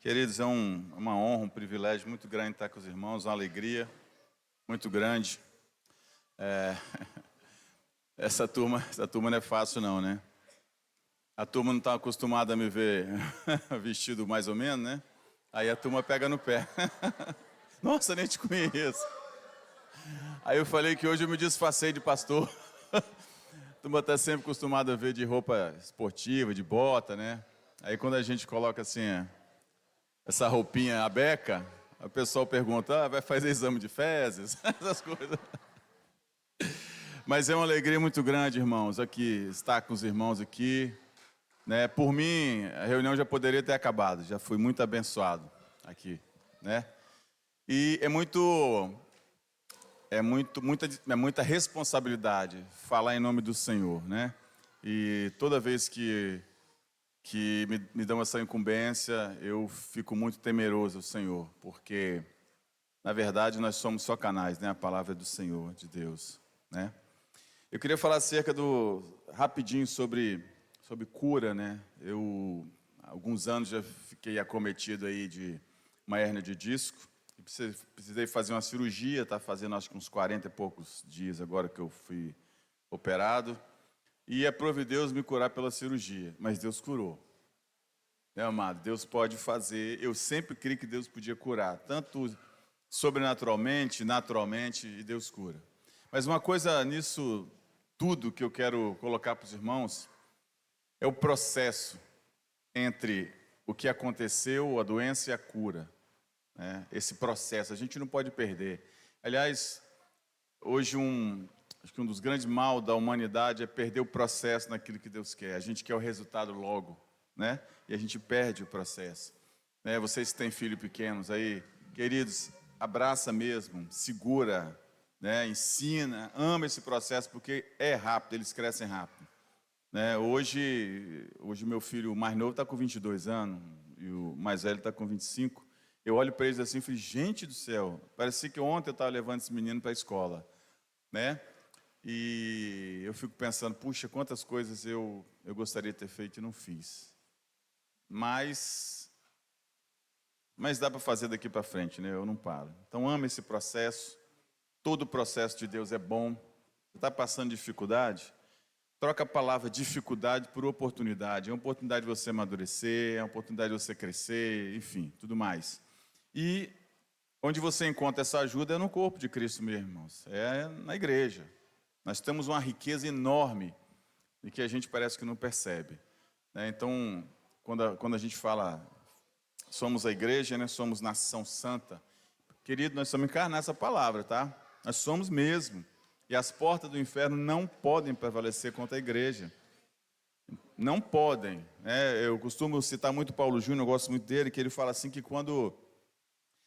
Queridos, é uma honra, um privilégio muito grande estar com os irmãos, uma alegria muito grande. Essa turma não é fácil não, né? A turma não está acostumada a me ver vestido mais ou menos, né? Aí a turma pega no pé. Nossa, nem te conheço. Aí eu falei que hoje eu me disfarcei de pastor. A turma está sempre acostumada a ver de roupa esportiva, de bota, né? Aí quando a gente coloca assim, essa roupinha, a beca, o pessoal pergunta, vai fazer exame de fezes? Essas coisas. Mas é uma alegria muito grande, irmãos, aqui, estar com os irmãos aqui. Né? Por mim, a reunião já poderia ter acabado, já fui muito abençoado aqui, né? E muita responsabilidade falar em nome do Senhor, né? E toda vez que me dão essa incumbência, eu fico muito temeroso ao Senhor, porque, na verdade, nós somos só canais, né? A palavra é do Senhor, de Deus, né? Eu queria falar rapidinho sobre cura, né? Eu, há alguns anos, já fiquei acometido aí de uma hérnia de disco, e precisei fazer uma cirurgia, está fazendo acho que uns 40 e poucos dias agora que eu fui operado, e aprove Deus me curar pela cirurgia, mas Deus curou. Meu amado, Deus pode fazer. Eu sempre creio que Deus podia curar, tanto sobrenaturalmente, naturalmente, e Deus cura. Mas uma coisa nisso tudo que eu quero colocar para os irmãos é o processo entre o que aconteceu, a doença e a cura. Né? Esse processo, a gente não pode perder. Aliás, hoje acho que um dos grandes mal da humanidade é perder o processo naquilo que Deus quer. A gente quer o resultado logo, né? E a gente perde o processo. Né? Vocês que têm filhos pequenos aí, queridos, abraça mesmo, segura, né? Ensina, ama esse processo porque é rápido, eles crescem rápido. Né? Hoje meu filho mais novo está com 22 anos e o mais velho está com 25. Eu olho para eles assim e falei, gente do céu, parecia que ontem eu estava levando esse menino para a escola, né? E eu fico pensando, puxa, quantas coisas eu gostaria de ter feito e não fiz. Mas dá para fazer daqui para frente, né? Eu não paro. Então ama esse processo. Todo o processo de Deus é bom. Você está passando dificuldade? Troca a palavra dificuldade por oportunidade. É uma oportunidade de você amadurecer, é uma oportunidade de você crescer, enfim, tudo mais. E onde você encontra essa ajuda é no corpo de Cristo, meus irmãos. É na igreja. Nós temos uma riqueza enorme e que a gente parece que não percebe. Né? Então, quando a gente fala, somos a igreja, né? Somos nação santa. Querido, nós somos encarnar essa palavra, tá? Nós somos mesmo. E as portas do inferno não podem prevalecer contra a igreja. Não podem. Né? Eu costumo citar muito Paulo Júnior, eu gosto muito dele, que ele fala assim que quando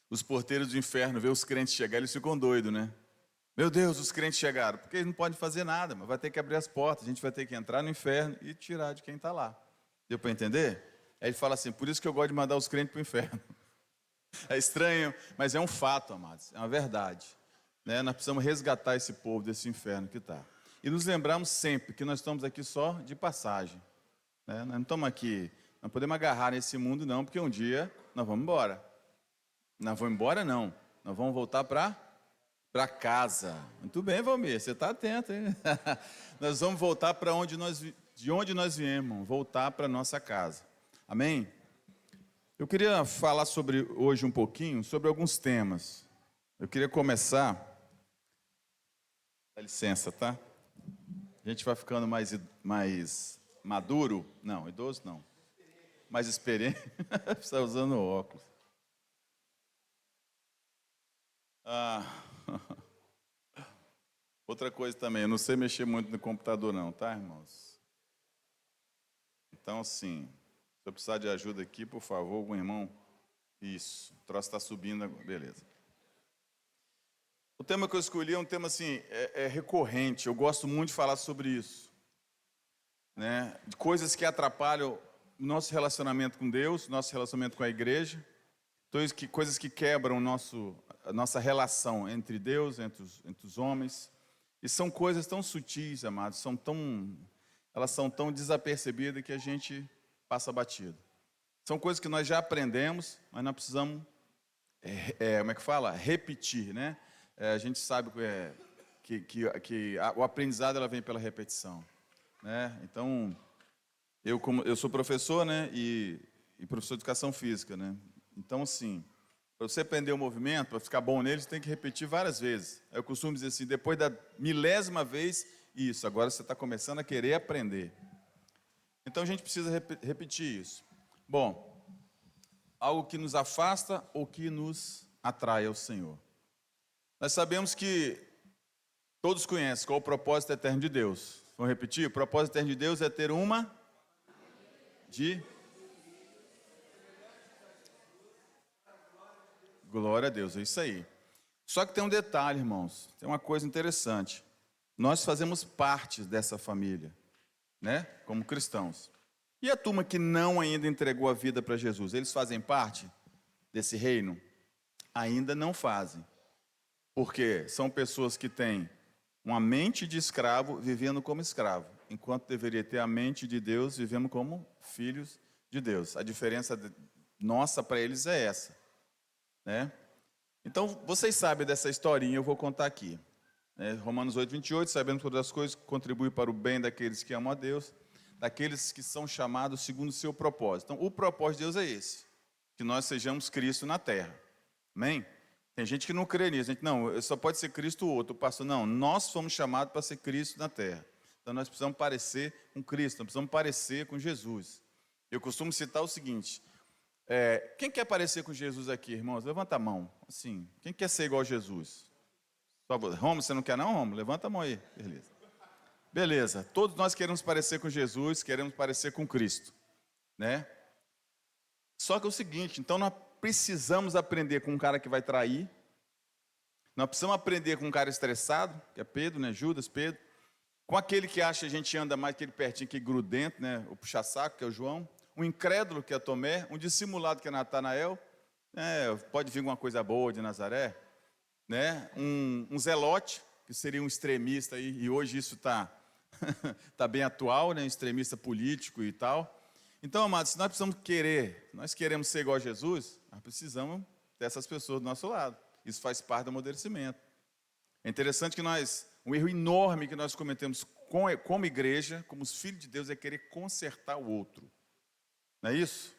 os porteiros do inferno vê os crentes chegar, eles ficam doidos, né? Meu Deus, os crentes chegaram. Porque eles não podem fazer nada, mas vai ter que abrir as portas. A gente vai ter que entrar no inferno e tirar de quem está lá. Deu para entender? Aí ele fala assim, por isso que eu gosto de mandar os crentes para o inferno. É estranho, mas é um fato, amados. É uma verdade. Né? Nós precisamos resgatar esse povo desse inferno que está. E nos lembramos sempre que nós estamos aqui só de passagem. Né? Nós não estamos aqui, não podemos agarrar nesse mundo não, porque um dia nós vamos embora. Nós vamos embora não, nós vamos voltar para casa. Muito bem, Valmir, você está atento, hein? Nós vamos voltar para de onde nós viemos, voltar para nossa casa. Amém? Eu queria falar hoje um pouquinho sobre alguns temas. Eu queria começar, dá licença, tá? A gente vai ficando mais maduro, não, idoso não, mais experiente, está usando óculos. Outra coisa também, eu não sei mexer muito no computador não, tá, irmãos? Então, assim, se eu precisar de ajuda aqui, por favor, algum irmão. Isso, o troço está subindo agora, beleza. O tema que eu escolhi é um tema assim, recorrente, eu gosto muito de falar sobre isso. Né? De coisas que atrapalham o nosso relacionamento com Deus, nosso relacionamento com a igreja, coisas que quebram a nossa relação entre Deus, entre os homens. E são coisas tão sutis, amados, elas são tão desapercebidas que a gente passa batido. São coisas que nós já aprendemos, mas nós precisamos, como é que fala? Repetir, né? A gente sabe o aprendizado ela vem pela repetição, né? Então, eu sou professor, né? E professor de educação física, né? Então, assim, para você aprender o movimento, para ficar bom nele, você tem que repetir várias vezes. Eu costumo dizer assim, depois da milésima vez, isso, agora você está começando a querer aprender. Então, a gente precisa repetir isso. Bom, algo que nos afasta ou que nos atrai ao Senhor. Nós sabemos que todos conhecem qual é o propósito eterno de Deus. Vamos repetir? O propósito eterno de Deus é ter uma de... Glória a Deus, é isso aí. Só que tem um detalhe, irmãos. Tem uma coisa interessante. Nós fazemos parte dessa família, né? Como cristãos. E a turma que não ainda entregou a vida para Jesus, eles fazem parte desse reino? Ainda não fazem. Porque são pessoas que têm uma mente de escravo vivendo como escravo, enquanto deveria ter a mente de Deus vivendo como filhos de Deus. A diferença nossa para eles é essa, né? Então, vocês sabem dessa historinha, eu vou contar aqui. Romanos 8, 28, sabemos que todas as coisas contribuem para o bem daqueles que amam a Deus, daqueles que são chamados segundo o seu propósito. Então, o propósito de Deus é esse, que nós sejamos Cristo na terra. Amém? Tem gente que não crê nisso, gente, não, só pode ser Cristo ou outro. O pastor, não, nós fomos chamados para ser Cristo na terra. Então, nós precisamos parecer com Cristo, nós precisamos parecer com Jesus. Eu costumo citar o seguinte, quem quer parecer com Jesus aqui, irmãos? Levanta a mão, assim, quem quer ser igual a Jesus? Romulo, você não quer não, Romulo? Levanta a mão aí, beleza. Beleza, todos nós queremos parecer com Jesus, queremos parecer com Cristo, né? Só que é o seguinte, então nós precisamos aprender com um cara que vai trair, nós precisamos aprender com um cara estressado, que é Pedro, né? Judas, Pedro, com aquele que acha que a gente anda mais aquele pertinho, que grudento, né? O puxa-saco, que é o João, um incrédulo, que é Tomé, um dissimulado, que é Natanael, pode vir alguma coisa boa de Nazaré, né? Um zelote, que seria um extremista, e hoje isso está tá bem atual, né? Um extremista político e tal. Então, amados, se nós nós queremos ser igual a Jesus, nós precisamos dessas pessoas do nosso lado. Isso faz parte do amadurecimento. É interessante que um erro enorme que nós cometemos como igreja, como os filhos de Deus, é querer consertar o outro. Não é isso?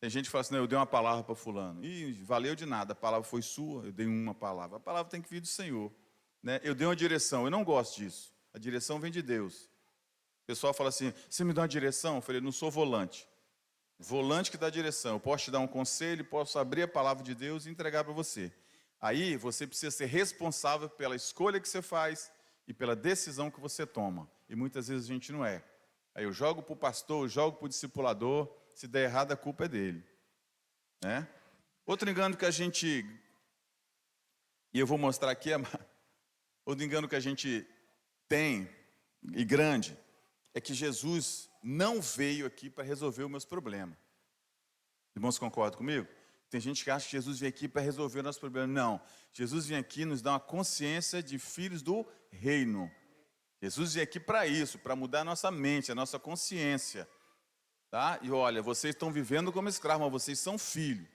Tem gente que fala assim, não, eu dei uma palavra para fulano. E valeu de nada, a palavra foi sua, eu dei uma palavra. A palavra tem que vir do Senhor, né? Eu dei uma direção, eu não gosto disso. A direção vem de Deus. O pessoal fala assim, você me dá uma direção? Eu falei, não sou volante. Volante que dá direção. Eu posso te dar um conselho, posso abrir a palavra de Deus e entregar para você. Aí você precisa ser responsável pela escolha que você faz e pela decisão que você toma. E muitas vezes a gente não é. Aí eu jogo para o pastor, eu jogo para o discipulador, se der errado a culpa é dele, né? Outro engano que a gente, e eu vou mostrar aqui, outro engano que a gente tem, e grande, é que Jesus não veio aqui para resolver os meus problemas. Irmãos, concordam comigo? Tem gente que acha que Jesus veio aqui para resolver os nossos problemas. Não, Jesus vem aqui nos dar uma consciência de filhos do reino. Jesus veio aqui para isso, para mudar a nossa mente, a nossa consciência. Tá? E olha, vocês estão vivendo como escravos, mas vocês são filhos.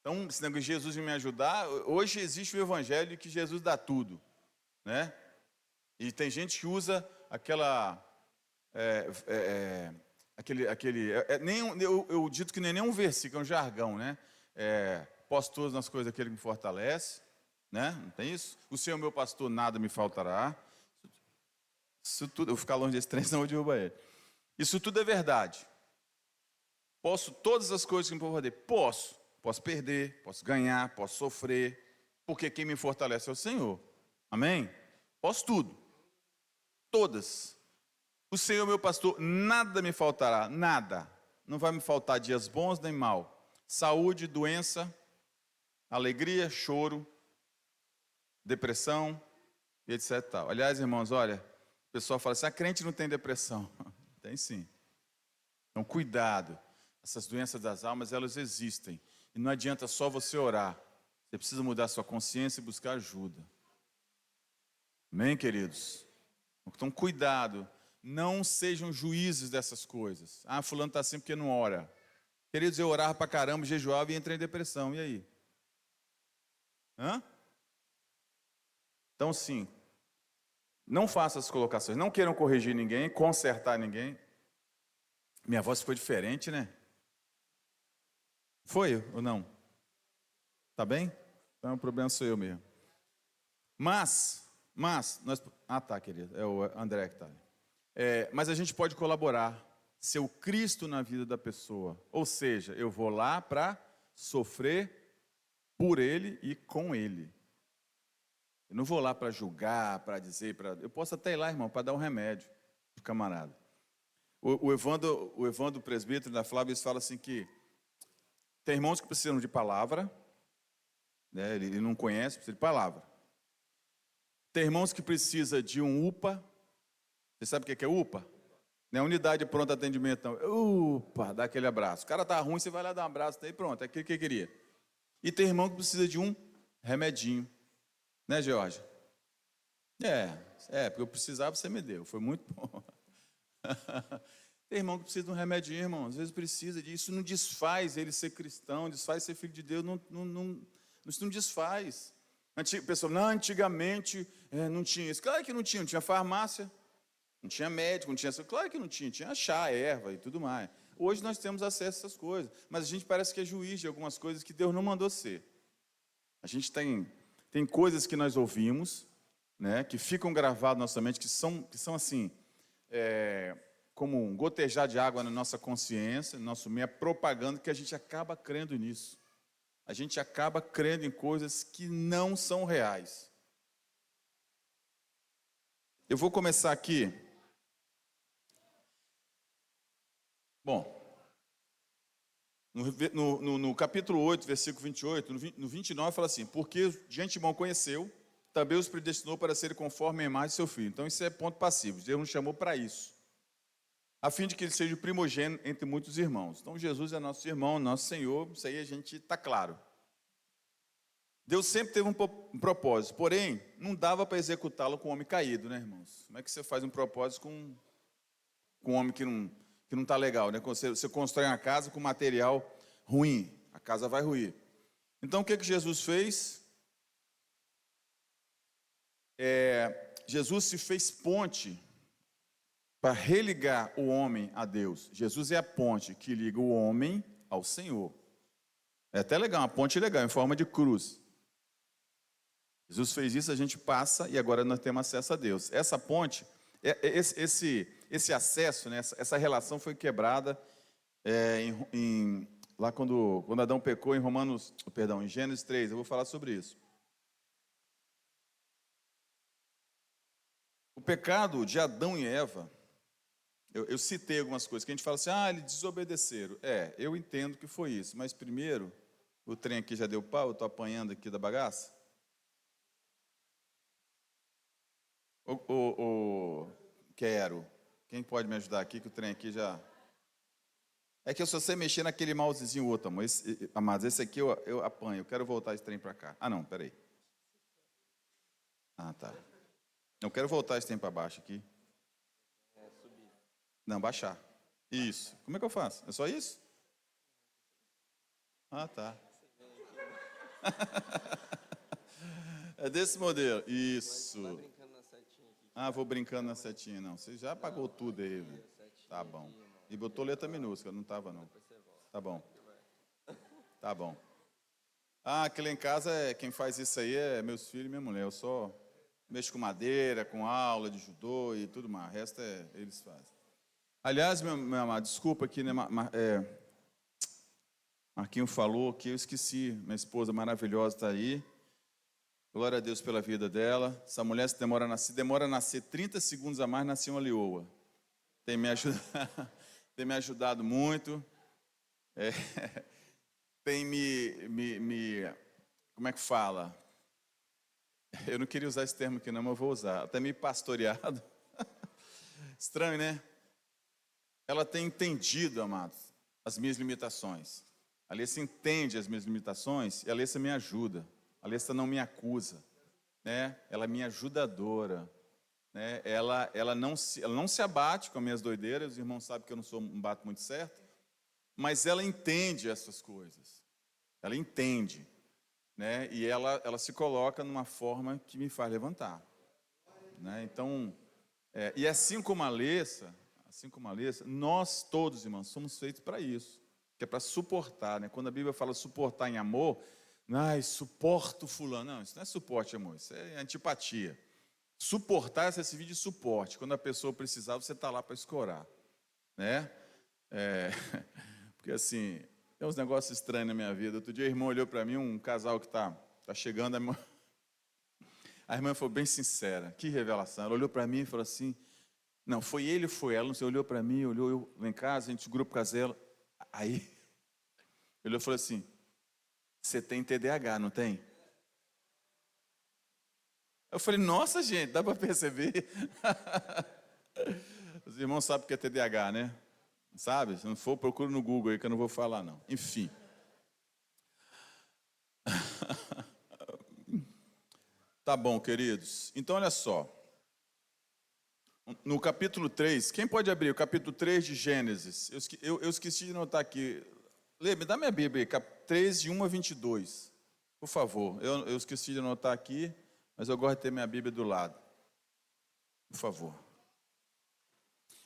Então, esse negócio de Jesus me ajudar, hoje existe o evangelho que Jesus dá tudo, né? E tem gente que usa eu dito que nem um versículo, é um jargão, né? Posso todas nas coisas daquele que me fortalece, né? Não tem isso? O Senhor meu pastor, nada me faltará. Isso tudo, eu vou ficar longe desse trem, senão eu derrubo ele. Isso tudo é verdade. Posso todas as coisas que me fortalecer? Posso perder, posso ganhar, posso sofrer, porque quem me fortalece é o Senhor. Amém? Posso tudo. Todas. O Senhor meu pastor, nada me faltará, nada. Não vai me faltar dias bons nem mal. Saúde, doença, alegria, choro, depressão, etc. Tal. Aliás, irmãos, olha, o pessoal fala assim, a crente não tem depressão. Tem sim. Então, cuidado. Essas doenças das almas, elas existem. E não adianta só você orar. Você precisa mudar sua consciência e buscar ajuda. Amém, queridos? Então, cuidado. Não sejam juízes dessas coisas. Ah, fulano está assim porque não ora. Queridos, eu orava pra caramba, jejuava e entrei em depressão. E aí? Hã? Então, sim, não façam as colocações. Não queiram corrigir ninguém, consertar ninguém. Minha voz ficou diferente, né? Foi ou não? Tá bem? Então o problema sou eu mesmo. Nós... Ah, tá, querido. É o André que tá ali. Mas a gente pode colaborar. Ser o Cristo na vida da pessoa. Ou seja, eu vou lá para sofrer por ele e com ele. Eu não vou lá para julgar, para dizer, eu posso até ir lá, irmão, para dar um remédio pro camarada. O Evandro presbítero da Flávia fala assim que tem irmãos que precisam de palavra, né? Ele não conhece, precisa de palavra. Tem irmãos que precisam de um UPA. Você sabe o que é UPA? Não é unidade de pronto atendimento, não. UPA, dá aquele abraço. O cara tá ruim, você vai lá dar um abraço, daí pronto, é aquilo que ele queria. E tem irmão que precisa de um remedinho. Né, Georgia? Porque eu precisava, você me deu. Foi muito bom. Tem irmão que precisa de um remedinho, irmão. Às vezes precisa disso. Isso não desfaz ele ser cristão, desfaz ser filho de Deus. Isso não desfaz. Pessoal, não, antigamente não tinha isso. Claro que não tinha farmácia. Não tinha médico, não tinha... Claro que não tinha chá, erva e tudo mais. Hoje nós temos acesso a essas coisas, mas a gente parece que é juiz de algumas coisas que Deus não mandou ser. A gente tem coisas que nós ouvimos, né, que ficam gravadas na nossa mente, que são assim, como um gotejar de água na nossa consciência, no nosso meio, propaganda, que a gente acaba crendo nisso. A gente acaba crendo em coisas que não são reais. Eu vou começar aqui. Bom, no capítulo 8, versículo 28, no 29, fala assim: porque de antemão conheceu, também os predestinou para serem conforme a imagem de seu filho. Então isso é ponto passivo, Deus nos chamou para isso, a fim de que ele seja o primogênito entre muitos irmãos. Então Jesus é nosso irmão, nosso Senhor, isso aí a gente está claro. Deus sempre teve um propósito, porém, não dava para executá-lo com um homem caído, né, irmãos? Como é que você faz um propósito com um homem que não está legal, né? Quando você constrói uma casa com material ruim, a casa vai ruir. Então, o que Jesus fez? Jesus se fez ponte para religar o homem a Deus. Jesus é a ponte que liga o homem ao Senhor. É até legal, uma ponte legal, em forma de cruz. Jesus fez isso, a gente passa e agora nós temos acesso a Deus. Essa ponte, esse acesso, né, essa relação foi quebrada lá quando Adão pecou em Gênesis 3. Eu vou falar sobre isso. O pecado de Adão e Eva, eu citei algumas coisas que a gente fala assim, eles desobedeceram. Eu entendo que foi isso, mas primeiro, o trem aqui já deu pau, eu estou apanhando aqui da bagaça. Quero. Quem pode me ajudar aqui, que o trem aqui já... É que eu só sei mexer naquele mousezinho outro, amor. Amados, esse aqui eu apanho. Eu quero voltar esse trem para cá. Não, peraí. Tá. Eu quero voltar esse trem para baixo aqui. Subir. Não, baixar. Isso. Como é que eu faço? É só isso? Tá. É desse modelo. Isso. Vai brincando na setinha aqui. Vou brincando na setinha, não. Você já apagou tudo aí, velho. Tá bom. E botou letra minúscula, não tava, não. Tá bom. Tá bom. Aqui lá em casa, quem faz isso aí é meus filhos e minha mulher. Eu só mexo com madeira, com aula de judô e tudo mais. O resto eles fazem. Aliás, meu amado, desculpa aqui, né? Marquinho falou que eu esqueci. Minha esposa maravilhosa está aí. Glória a Deus pela vida dela. Essa mulher se demora a nascer 30 segundos a mais, nasceu uma leoa. Tem me ajudado muito. Tem como é que fala? Eu não queria usar esse termo aqui não, mas eu vou usar. Até me pastoreado. Estranho, né? Ela tem entendido, amados, as minhas limitações. A Alessa entende as minhas limitações e a Alessa me ajuda. A Alessa não me acusa, né? Ela é minha ajudadora, né? Ela não se abate com as minhas doideiras. Os irmãos sabem que eu não bato muito certo, mas ela entende essas coisas. Ela entende, né? E ela se coloca numa forma que me faz levantar, né? Então, e assim como a Alessa, nós todos, irmãos, somos feitos para isso, que é para suportar, né? Quando a Bíblia fala suportar em amor, suporto fulano. Não, isso não é suporte, amor, isso é antipatia. Suportar é servir de suporte. Quando a pessoa precisar, você está lá para escorar, né? Porque assim, tem uns negócios estranhos na minha vida. Outro dia, o irmão olhou para mim, um casal que está chegando, a irmã foi bem sincera, que revelação. Ela olhou para mim e falou assim, não, foi ele ou foi ela, não sei, olhou para mim, olhou eu lá em casa, a gente grupo casela. Aí, ele falou assim, você tem TDAH, não tem? Eu falei, nossa gente, dá para perceber? Os irmãos sabem o que é TDAH, né? Sabe? Se não for, procura no Google aí que eu não vou falar não. Enfim. Tá bom, queridos. Então, olha só. No capítulo 3, quem pode abrir o capítulo 3 de Gênesis? Eu esqueci de anotar aqui. Lê, me dá minha Bíblia aí, 3, de 1 a 22. Por favor. Eu esqueci de anotar aqui, mas eu gosto de ter minha Bíblia do lado. Por favor.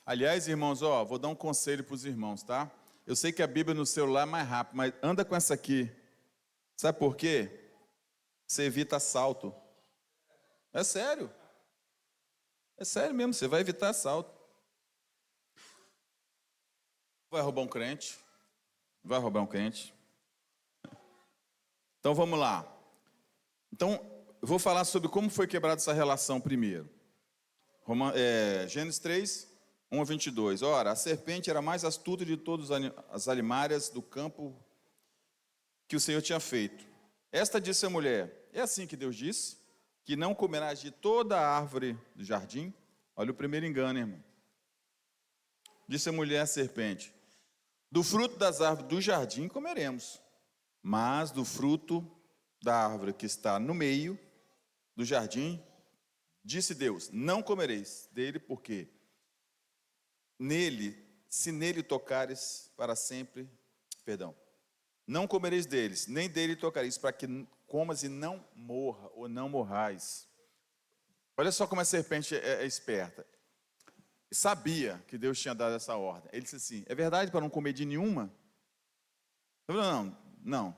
Aliás, irmãos, vou dar um conselho para os irmãos, tá? Eu sei que a Bíblia no celular é mais rápido, mas anda com essa aqui. Sabe por quê? Você evita assalto. É sério. É sério mesmo, você vai evitar assalto. Vai roubar um crente. Vai roubar um crente. Então vamos lá. Então, eu vou falar sobre como foi quebrada essa relação primeiro. Gênesis 3, 1 a 22. Ora, a serpente era mais astuta de todas as alimárias do campo que o Senhor tinha feito. Esta disse à mulher, é assim que Deus disse, que não comerás de toda a árvore do jardim? Olha o primeiro engano, irmão. Disse a mulher à serpente, do fruto das árvores do jardim comeremos, mas do fruto da árvore que está no meio do jardim, disse Deus, não comereis dele, porque se nele tocares para sempre, não comereis deles, nem dele tocareis, para que comas e não morra, ou não morrais. Olha só como a serpente é esperta. Sabia que Deus tinha dado essa ordem. Ele disse assim, é verdade para não comer de nenhuma? Eu falei, não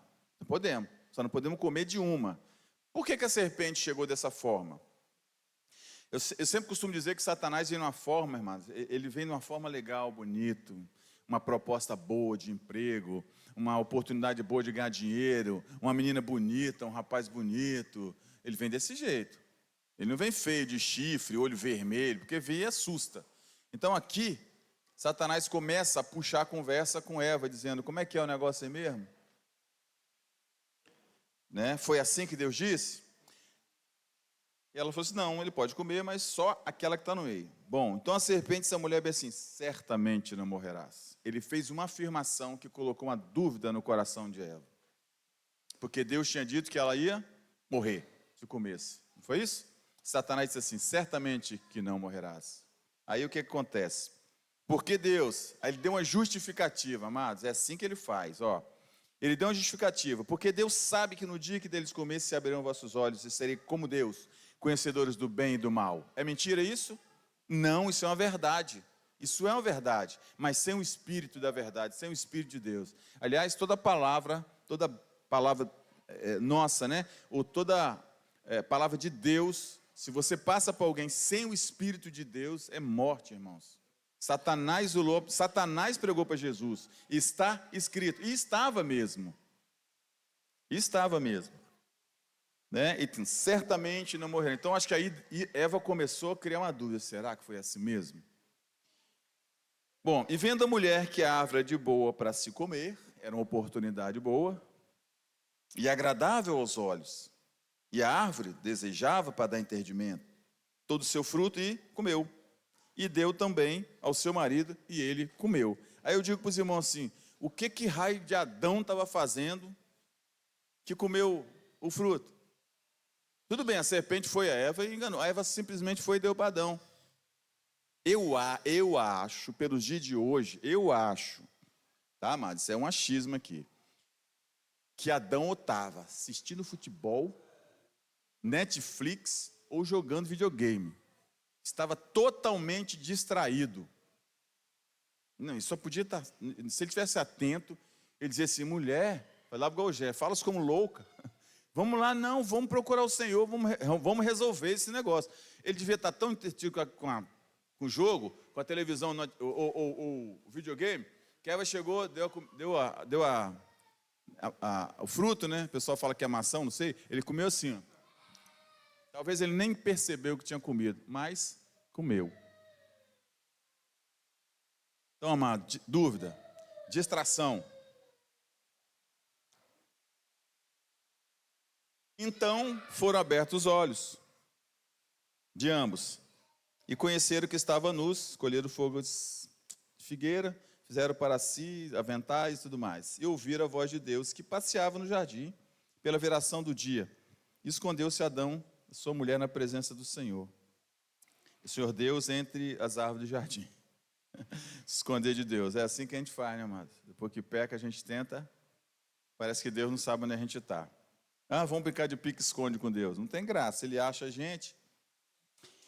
podemos, só não podemos comer de uma. Por que a serpente chegou dessa forma? Eu sempre costumo dizer que Satanás vem numa forma, irmãos, ele vem numa forma legal, bonito, uma proposta boa de emprego, uma oportunidade boa de ganhar dinheiro, uma menina bonita, um rapaz bonito. Ele vem desse jeito. Ele não vem feio de chifre, olho vermelho, porque vem e assusta. Então aqui, Satanás começa a puxar a conversa com Eva, dizendo, como é que é o negócio aí mesmo? Né? Foi assim que Deus disse? E ela falou assim, não, ele pode comer, mas só aquela que está no meio. Bom, então a serpente, essa mulher, disse assim, certamente não morrerás. Ele fez uma afirmação que colocou uma dúvida no coração de Eva. Porque Deus tinha dito que ela ia morrer, se comesse. Não foi isso? Satanás disse assim, certamente que não morrerás. Aí o que acontece? Porque Deus, aí ele deu uma justificativa, amados, é assim que ele faz, Ele deu uma justificativa, porque Deus sabe que no dia que deles comerem se abrirão vossos olhos e serei como Deus, conhecedores do bem e do mal. É mentira isso? Não, isso é uma verdade. Isso é uma verdade, mas sem o Espírito da verdade, sem o Espírito de Deus. Aliás, toda palavra nossa, né? Ou toda palavra de Deus, se você passa para alguém sem o Espírito de Deus, é morte, irmãos. Satanás pregou para Jesus, está escrito, e estava mesmo. Né? E certamente não morrerá. Então acho que aí Eva começou a criar uma dúvida, será que foi assim mesmo? Bom, e vendo a mulher que a árvore é de boa para se comer, era uma oportunidade boa, e agradável aos olhos, e a árvore desejava para dar entendimento, todo o seu fruto e comeu. E deu também ao seu marido, e ele comeu. Aí eu digo para os irmãos assim, o que raio de Adão estava fazendo que comeu o fruto? Tudo bem, a serpente foi a Eva e enganou. A Eva simplesmente foi e deu para Adão. Eu acho, pelos dias de hoje, tá, amados? Isso é um achismo aqui. Que Adão estava assistindo futebol, Netflix ou jogando videogame. Estava totalmente distraído. Não, ele só podia estar. Se ele estivesse atento, ele dizia assim: mulher, falava igual o Gé, falas como louca. Vamos lá, não, vamos procurar o Senhor, vamos resolver esse negócio. Ele devia estar tão entretido com o jogo, com a televisão ou o videogame, que Eva chegou, deu o fruto, né? O pessoal fala que é maçã, não sei. Ele comeu assim, ó. Talvez ele nem percebeu que tinha comido, mas comeu. Então, amado, dúvida, distração. Então foram abertos os olhos de ambos e conheceram que estava nus, escolheram fogo de figueira, fizeram para si aventais e tudo mais. E ouviram a voz de Deus que passeava no jardim pela viração do dia. Escondeu-se Adão e sua mulher na presença do Senhor. O Senhor Deus entre as árvores do jardim. Se esconder de Deus. É assim que a gente faz, né, amado? Depois que peca, a gente tenta. Parece que Deus não sabe onde a gente está. Ah, vamos brincar de pique-esconde com Deus. Não tem graça, ele acha a gente.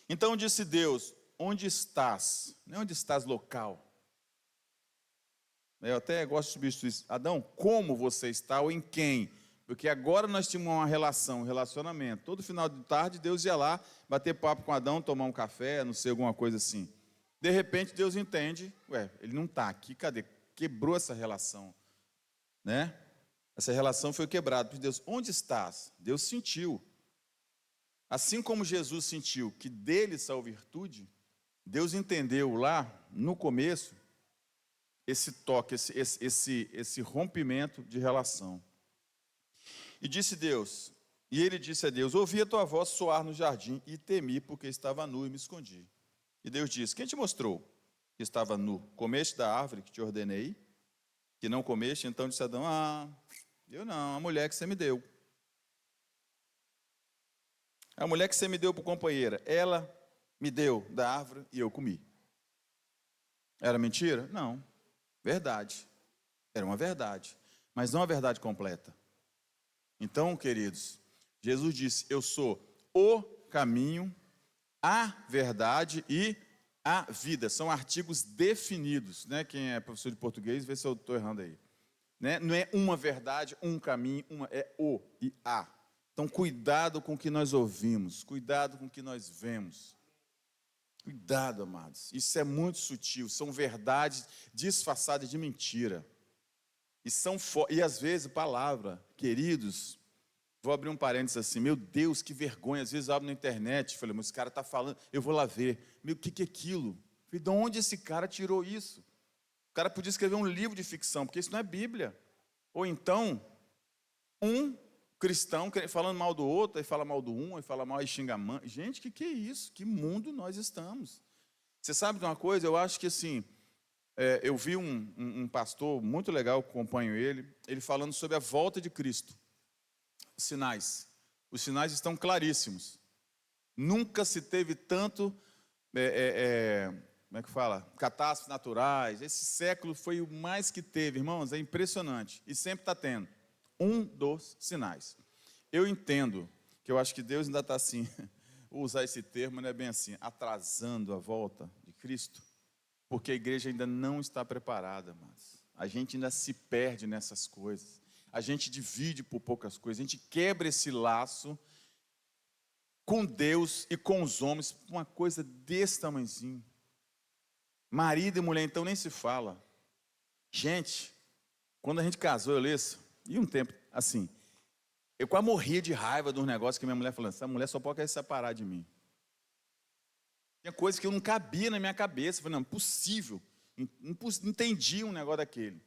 Então disse Deus: onde estás? Não é onde estás local. Eu até gosto de substituir isso. Adão, como você está ou em quem? Porque agora nós tínhamos uma relação, um relacionamento. Todo final de tarde Deus ia lá bater papo com Adão, tomar um café, não sei, alguma coisa assim. De repente Deus entende, ele não está aqui, cadê? Quebrou essa relação, né? Essa relação foi quebrada por Deus. Onde estás? Deus sentiu. Assim como Jesus sentiu que dele saiu virtude, Deus entendeu lá, no começo, esse toque, esse rompimento de relação. E ele disse a Deus: ouvi a tua voz soar no jardim e temi, porque estava nu e me escondi. E Deus disse: quem te mostrou que estava nu? Comeste da árvore que te ordenei, que não comeste? Então disse Adão: eu não, a mulher que você me deu. A mulher que você me deu por companheira, ela me deu da árvore e eu comi. Era mentira? Não. Verdade. Era uma verdade. Mas não a verdade completa. Então, queridos, Jesus disse: eu sou o caminho, a verdade e a vida. São artigos definidos, né? Quem é professor de português, vê se eu estou errando aí. Né? Não é uma verdade, um caminho, é o e a. Então, cuidado com o que nós ouvimos, cuidado com o que nós vemos. Cuidado, amados. Isso é muito sutil, são verdades disfarçadas de mentira. E às vezes, palavra, queridos, vou abrir um parênteses assim, meu Deus, que vergonha. Às vezes eu abro na internet, falei, mas esse cara está falando, eu vou lá ver. Meu, o que é aquilo? Falei, de onde esse cara tirou isso? O cara podia escrever um livro de ficção, porque isso não é Bíblia. Ou então, um cristão falando mal do outro, aí fala mal do um, aí fala mal e xinga a mãe. Gente, que é isso? Que mundo nós estamos? Você sabe de uma coisa? Eu acho que assim, eu vi um pastor muito legal, acompanho ele falando sobre a volta de Cristo. Os sinais. Os sinais estão claríssimos. Nunca se teve tanto... como é que fala? Catástrofes naturais. Esse século foi o mais que teve, irmãos, é impressionante. E sempre está tendo. Um dos sinais. Eu entendo que eu acho que Deus ainda está assim, vou usar esse termo, não é bem assim, atrasando a volta de Cristo, porque a igreja ainda não está preparada, mas a gente ainda se perde nessas coisas. A gente divide por poucas coisas, a gente quebra esse laço com Deus e com os homens, uma coisa desse tamanhozinho. Marido e mulher, então, nem se fala. Gente, quando a gente casou, eu li isso, e um tempo assim, eu quase morria de raiva dos negócios que minha mulher falando, essa mulher só pode querer se separar de mim. Tinha coisas que eu não cabia na minha cabeça, eu falei, não, impossível, não entendi um negócio daquele.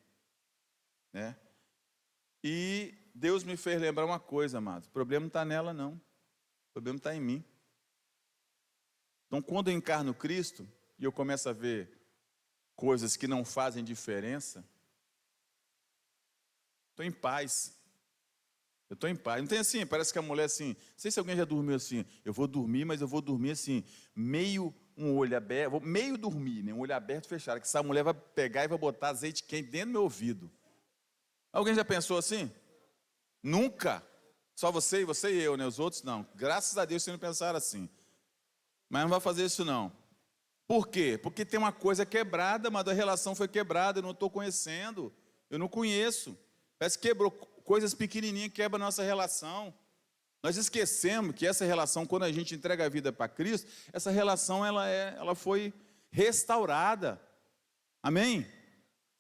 Né? E Deus me fez lembrar uma coisa, amado, o problema não está nela não, o problema está em mim. Então, quando eu encarno Cristo, e eu começo a ver coisas que não fazem diferença, estou em paz. Eu estou em paz. Não tem assim, parece que a mulher assim, não sei se alguém já dormiu assim, eu vou dormir, mas eu vou dormir assim, meio um olho aberto, vou meio dormir, né? Um olho aberto fechado, que essa mulher vai pegar e vai botar azeite quente dentro do meu ouvido. Alguém já pensou assim? Nunca. Só você e eu, né? Os outros não. Graças a Deus vocês não pensaram assim. Mas não vai fazer isso não. Por quê? Porque tem uma coisa quebrada, mas a relação foi quebrada, eu não estou conhecendo. Eu não conheço. Parece que quebrou. Coisas pequenininhas quebram a nossa relação. Nós esquecemos que essa relação, quando a gente entrega a vida para Cristo, essa relação ela foi restaurada. Amém?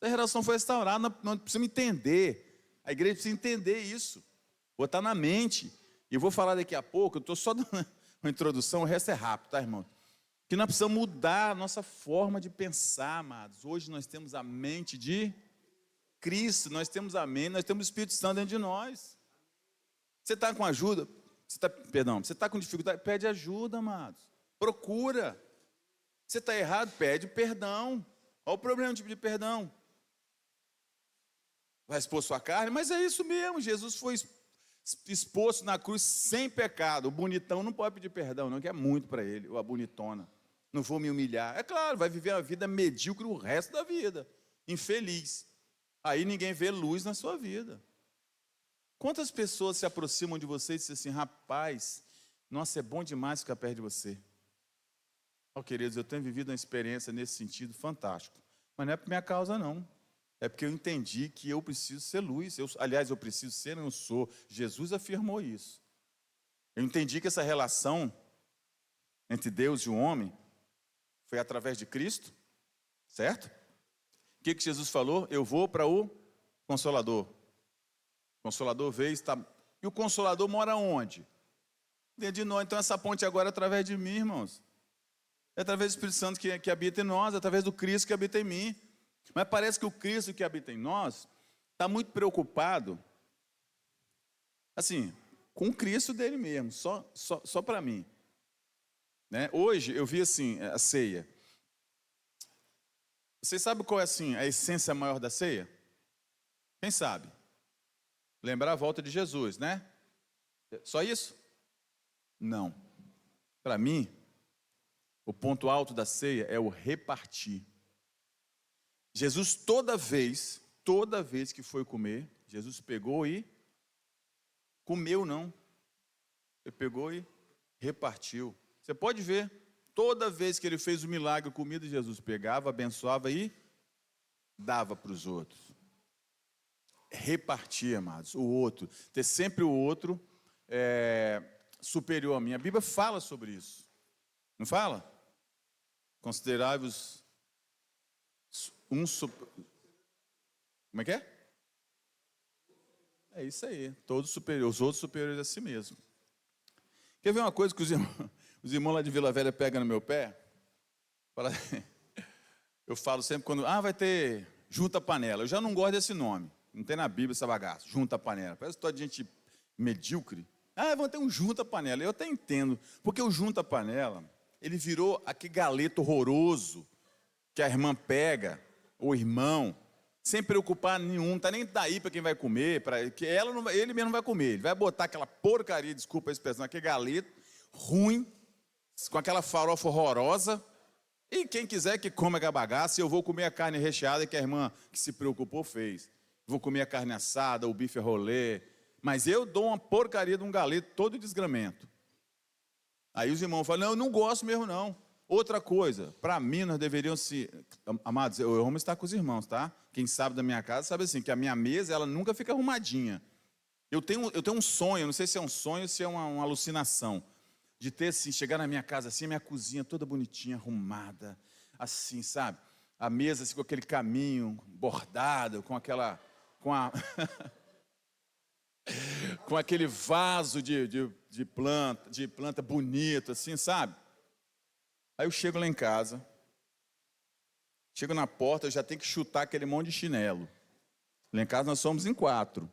Essa relação foi restaurada, nós precisamos entender. A igreja precisa entender isso. Botar na mente. E eu vou falar daqui a pouco, eu estou só dando uma introdução, o resto é rápido, tá, irmão? Que nós precisamos mudar a nossa forma de pensar, amados. Hoje nós temos a mente de Cristo, nós temos a mente, nós temos o Espírito Santo dentro de nós. Você está com ajuda? Você está com dificuldade? Pede ajuda, amados. Procura. Você está errado? Pede perdão. Olha o problema de pedir perdão. Vai expor sua carne? Mas é isso mesmo, Jesus foi exposto na cruz sem pecado. O bonitão não pode pedir perdão, não, que é muito para ele, ou a bonitona. Não vou me humilhar. É claro, vai viver uma vida medíocre o resto da vida. Infeliz. Aí ninguém vê luz na sua vida. Quantas pessoas se aproximam de você e dizem assim, rapaz, nossa, é bom demais ficar perto de você. Oh, queridos, eu tenho vivido uma experiência nesse sentido fantástico. Mas não é por minha causa, não. É porque eu entendi que eu preciso ser luz. Aliás, eu preciso ser, não sou. Jesus afirmou isso. Eu entendi que essa relação entre Deus e o homem foi através de Cristo, certo? O que Jesus falou? Eu vou para o Consolador. O Consolador veio e está... E o Consolador mora onde? Dentro de nós. Então essa ponte agora é através de mim, irmãos. É através do Espírito Santo que habita em nós, é através do Cristo que habita em mim. Mas parece que o Cristo que habita em nós está muito preocupado, assim, com o Cristo dele mesmo, só para mim. Né? Hoje eu vi assim, a ceia. Vocês sabem qual é assim, a essência maior da ceia? Quem sabe? Lembrar a volta de Jesus, né? Só isso? Não. Para mim, o ponto alto da ceia é o repartir. Jesus toda vez que foi comer, Jesus pegou e comeu não. Ele pegou e repartiu. Você pode ver, toda vez que ele fez o milagre, comida, Jesus pegava, abençoava e dava para os outros. Repartir, amados, o outro. Ter sempre o outro superior a mim. A Bíblia fala sobre isso. Não fala? Considerai-vos como é que é? É isso aí. Todos superiores, os outros superiores a si mesmo. Quer ver uma coisa que os irmãos lá de Vila Velha pegam no meu pé? Eu falo sempre quando... vai ter junta panela. Eu já não gosto desse nome. Não tem na Bíblia essa bagaça. Junta panela. Parece toda gente medíocre. Vão ter um junta panela. Eu até entendo. Porque o junta panela, ele virou aquele galeto horroroso que a irmã pega, ou irmão, sem preocupar nenhum, não está nem daí para quem vai comer, que ele mesmo não vai comer, ele vai botar aquela porcaria, desculpa a expressão, aquele galeto ruim, com aquela farofa horrorosa, e quem quiser que coma aquela bagaça, eu vou comer a carne recheada que a irmã que se preocupou fez, vou comer a carne assada, o bife rolê, mas eu dou uma porcaria de um galeto todo desgramento. Aí os irmãos falam, não, eu não gosto mesmo não. Outra coisa, para mim nós deveríamos amados, eu amo estar com os irmãos, tá? Quem sabe da minha casa sabe assim, que a minha mesa, ela nunca fica arrumadinha. Eu tenho um sonho, não sei se é um sonho ou se é uma alucinação, de ter assim, chegar na minha casa assim, a minha cozinha toda bonitinha, arrumada, assim, sabe? A mesa assim, com aquele caminho bordado, com aquele vaso de planta bonito, assim, sabe? Aí eu chego lá em casa, chego na porta, eu já tenho que chutar aquele monte de chinelo. Lá em casa nós somos em 4.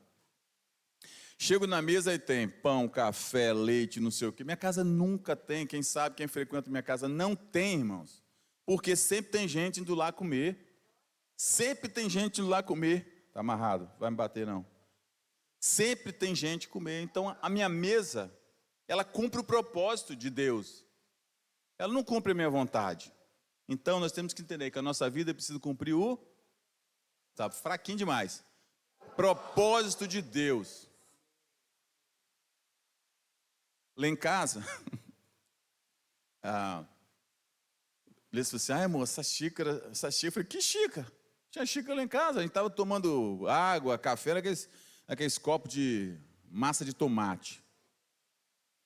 Chego na mesa e tem pão, café, leite, não sei o quê. Minha casa nunca tem, quem sabe, quem frequenta minha casa não tem, irmãos. Porque sempre tem gente indo lá comer. Sempre tem gente indo lá comer. Está amarrado, vai me bater não. Sempre tem gente comer. Então a minha mesa, ela cumpre o propósito de Deus. Ela não cumpre a minha vontade. Então, nós temos que entender que a nossa vida precisa cumprir tá fraquinho demais, propósito de Deus. Lá em casa, Liz falou assim, amor, essa xícara, eu falei, que xícara? Tinha xícara lá em casa, a gente estava tomando água, café, aqueles copos de massa de tomate.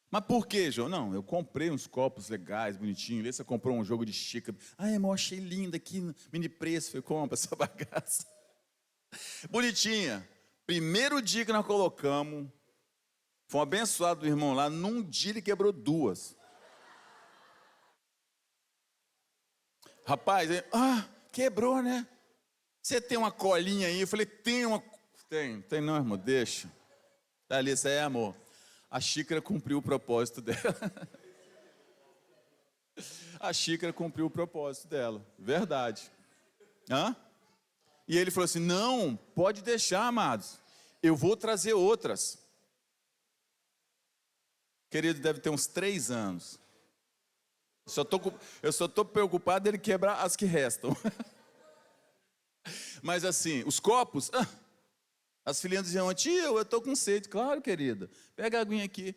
Mas por quê, João? Não, eu comprei uns copos legais, bonitinhos. Você comprou um jogo de xícara. Ai, amor, achei linda aqui, mini preço. Falei, compra essa bagaça. Bonitinha. Primeiro dia que nós colocamos, foi um abençoado do irmão lá, num dia ele quebrou 2. Rapaz, quebrou, né? Você tem uma colinha aí? Eu falei, tem não, irmão, deixa. Tá ali, isso aí, amor. A xícara cumpriu o propósito dela. A xícara cumpriu o propósito dela, verdade. E ele falou assim, não, pode deixar, amados. Eu vou trazer outras. Querido, deve ter uns 3 anos. Eu só estou preocupado dele quebrar as que restam. Mas assim, os copos, as filhinhas diziam, tio, eu estou com sede. Claro, querida, pega a aguinha aqui.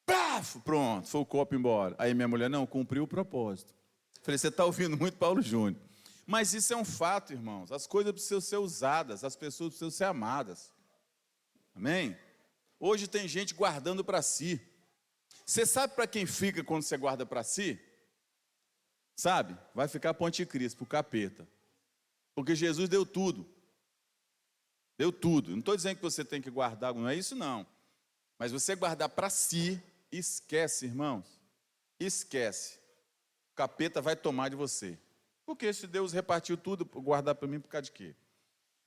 Paf, pronto, foi o copo embora. Aí minha mulher, não, cumpriu o propósito. Falei, você está ouvindo muito Paulo Júnior. Mas isso é um fato, irmãos. As coisas precisam ser usadas, as pessoas precisam ser amadas. Amém? Hoje tem gente guardando para si. Você sabe para quem fica quando você guarda para si? Sabe? Vai ficar para o anticristo, para o capeta. Porque Jesus deu tudo. Deu tudo. Não estou dizendo que você tem que guardar, não é isso não. Mas você guardar para si, esquece, irmãos. Esquece. O capeta vai tomar de você. Porque se Deus repartiu tudo, guardar para mim, por causa de quê?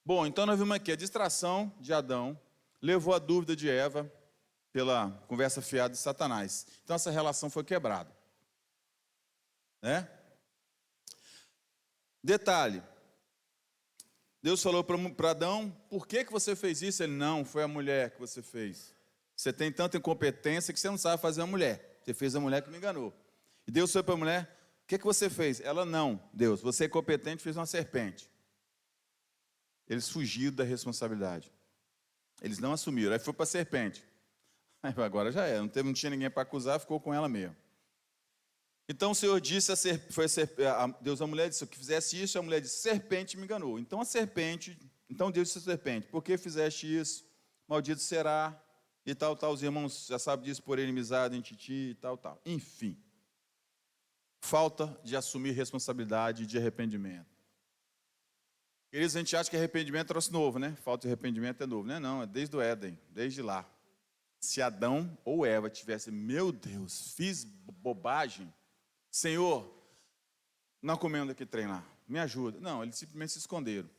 Bom, então nós vimos aqui a distração de Adão, levou a dúvida de Eva, pela conversa fiada de Satanás. Então essa relação foi quebrada. Né? Detalhe. Deus falou para Adão, por que você fez isso? Ele, não, foi a mulher que você fez. Você tem tanta incompetência que você não sabe fazer a mulher. Você fez a mulher que me enganou. E Deus foi para a mulher, o que você fez? Ela, não, Deus, você é incompetente, fez uma serpente. Eles fugiram da responsabilidade. Eles não assumiram, aí foi para a serpente. Aí agora já é, não tinha ninguém para acusar, ficou com ela mesmo. Então o Senhor disse, Deus à mulher disse, se eu fizesse isso, a mulher disse, serpente me enganou. Então Deus disse à serpente, por que fizeste isso? Maldito será, e tal, os irmãos já sabem disso, por inimizade entre ti, e tal. Enfim, falta de assumir responsabilidade de arrependimento. Queridos, a gente acha que arrependimento é troço novo, né? Falta de arrependimento é novo. Não é não, é desde o Éden, desde lá. Se Adão ou Eva tivesse, meu Deus, fiz bobagem, Senhor, não comendo aqui trem lá, me ajuda. Não, eles simplesmente se esconderam.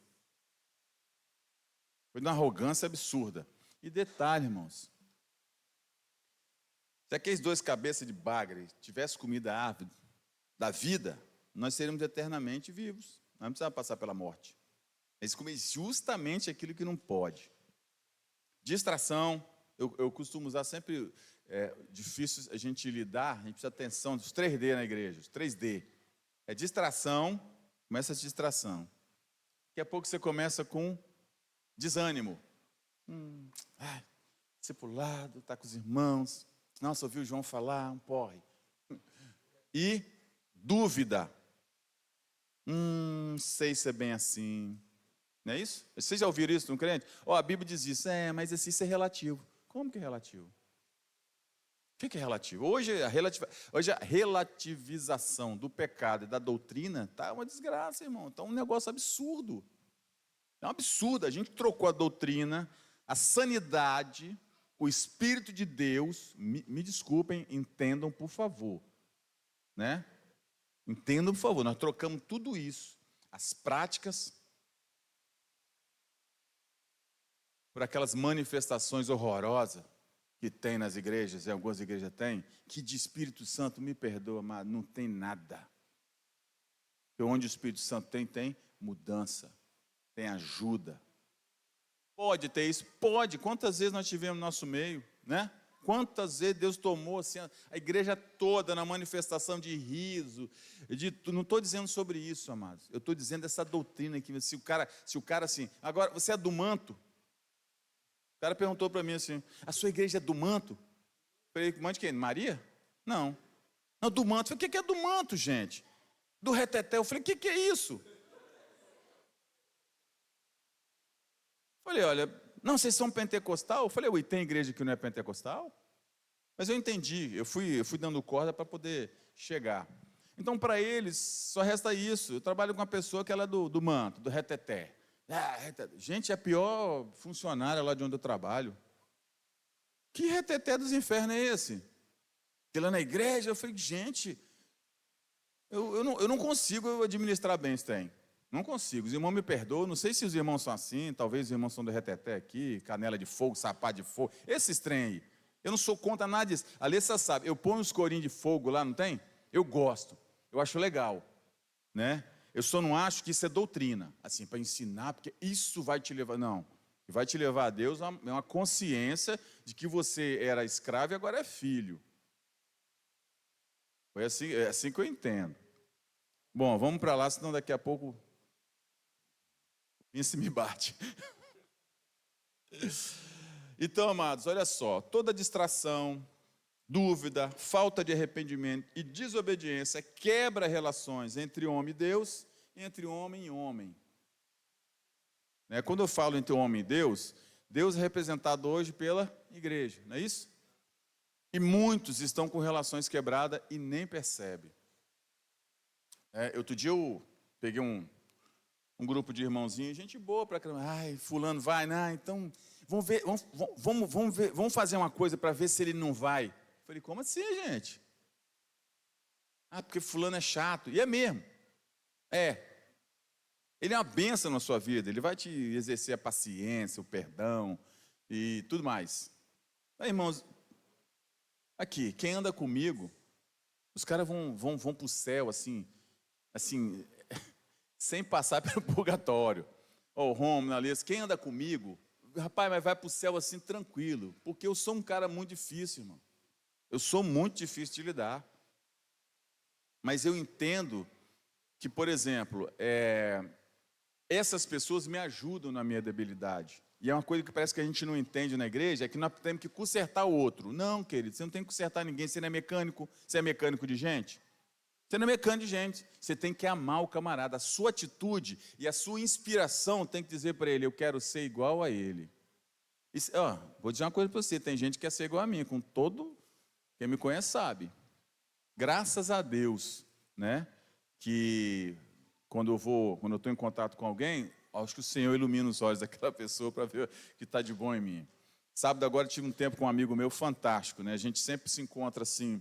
Foi de uma arrogância absurda. E detalhe, irmãos, se aqueles 2 cabeças de bagre tivessem comido a árvore da vida, nós seríamos eternamente vivos. Não precisava passar pela morte. Eles comem justamente aquilo que não pode. Distração, eu costumo usar sempre, difícil a gente lidar, a gente precisa de atenção dos 3D na igreja, os 3D. É distração, começa a distração. Daqui a pouco você começa com desânimo. Discipulado, está com os irmãos. Nossa, ouviu o João falar, um porre. E dúvida. Sei se é bem assim. Não é isso? Vocês já ouviram isso no crente? A Bíblia diz isso. Mas isso é relativo. Como que é relativo? O que é relativo? Hoje a relativização do pecado e da doutrina está uma desgraça, irmão. Está um negócio absurdo. É um absurdo. A gente trocou a doutrina, a sanidade, o Espírito de Deus. Me desculpem, entendam, por favor. Né? Entendam, por favor. Nós trocamos tudo isso. As práticas por aquelas manifestações horrorosas que tem nas igrejas, e algumas igrejas têm, que de Espírito Santo, me perdoa, mas não tem nada. Porque onde o Espírito Santo tem mudança, tem ajuda. Pode ter isso? Pode. Quantas vezes nós tivemos no nosso meio, né? Quantas vezes Deus tomou assim, a igreja toda na manifestação de riso. Não estou dizendo sobre isso, amados. Eu estou dizendo essa doutrina aqui. Se o cara assim, agora você é do manto? O cara perguntou para mim assim, a sua igreja é do manto? Eu falei, manto de quem? Maria? Não. Não, do manto. Eu falei, o que é do manto, gente? Do reteté. Eu falei, o que é isso? Falei, olha, não, vocês são pentecostal? Eu falei, ui, tem igreja que não é pentecostal? Mas eu entendi, eu fui dando corda para poder chegar. Então, para eles, só resta isso. Eu trabalho com uma pessoa que ela é do manto, do reteté. Gente, é a pior funcionária lá de onde eu trabalho. Que reteté dos infernos é esse? Que lá na igreja, eu falei, gente, eu não consigo administrar bem isso tem. Não consigo, os irmãos me perdoam, não sei se os irmãos são assim, talvez os irmãos são do reteté aqui, canela de fogo, sapato de fogo, esses trem aí. Eu não sou contra nada disso. A Alessa sabe, eu ponho os corinhos de fogo lá, não tem? Eu gosto, eu acho legal, né? Eu só não acho que isso é doutrina, assim, para ensinar, porque isso vai te levar, não. O que vai te levar a Deus é uma consciência de que você era escravo e agora é filho. É assim que eu entendo. Bom, vamos para lá, senão daqui a pouco Vince me bate. Então, amados, olha só, toda distração, dúvida, falta de arrependimento e desobediência quebra relações entre homem e Deus e entre homem e homem. Quando eu falo entre homem e Deus, Deus é representado hoje pela igreja, não é isso? E muitos estão com relações quebradas e nem percebem. Outro dia eu peguei um grupo de irmãozinhos, gente boa para caramba. Ai, fulano vai, né? Então vamos fazer uma coisa para ver se ele não vai. Eu falei, como assim, gente? Porque fulano é chato. E é mesmo. Ele é uma bênção na sua vida, ele vai te exercer a paciência, o perdão e tudo mais. Irmãos, aqui, quem anda comigo, os caras vão para o céu assim, sem passar pelo purgatório. Romulo, Alessa, quem anda comigo, rapaz, mas vai para o céu assim tranquilo, porque eu sou um cara muito difícil, irmão. Eu sou muito difícil de lidar. Mas eu entendo que, por exemplo, essas pessoas me ajudam na minha debilidade. E é uma coisa que parece que a gente não entende na igreja, é que nós temos que consertar o outro. Não, querido, você não tem que consertar ninguém, você não é mecânico, você é mecânico de gente. Você não é mecânico de gente, você tem que amar o camarada. A sua atitude e a sua inspiração tem que dizer para ele, eu quero ser igual a ele. Vou dizer uma coisa para você, tem gente que quer ser igual a mim, com todo, quem me conhece sabe. Graças a Deus, né, que quando eu estou em contato com alguém, acho que o Senhor ilumina os olhos daquela pessoa para ver o que está de bom em mim. Sábado agora tive um tempo com um amigo meu fantástico, né, a gente sempre se encontra assim,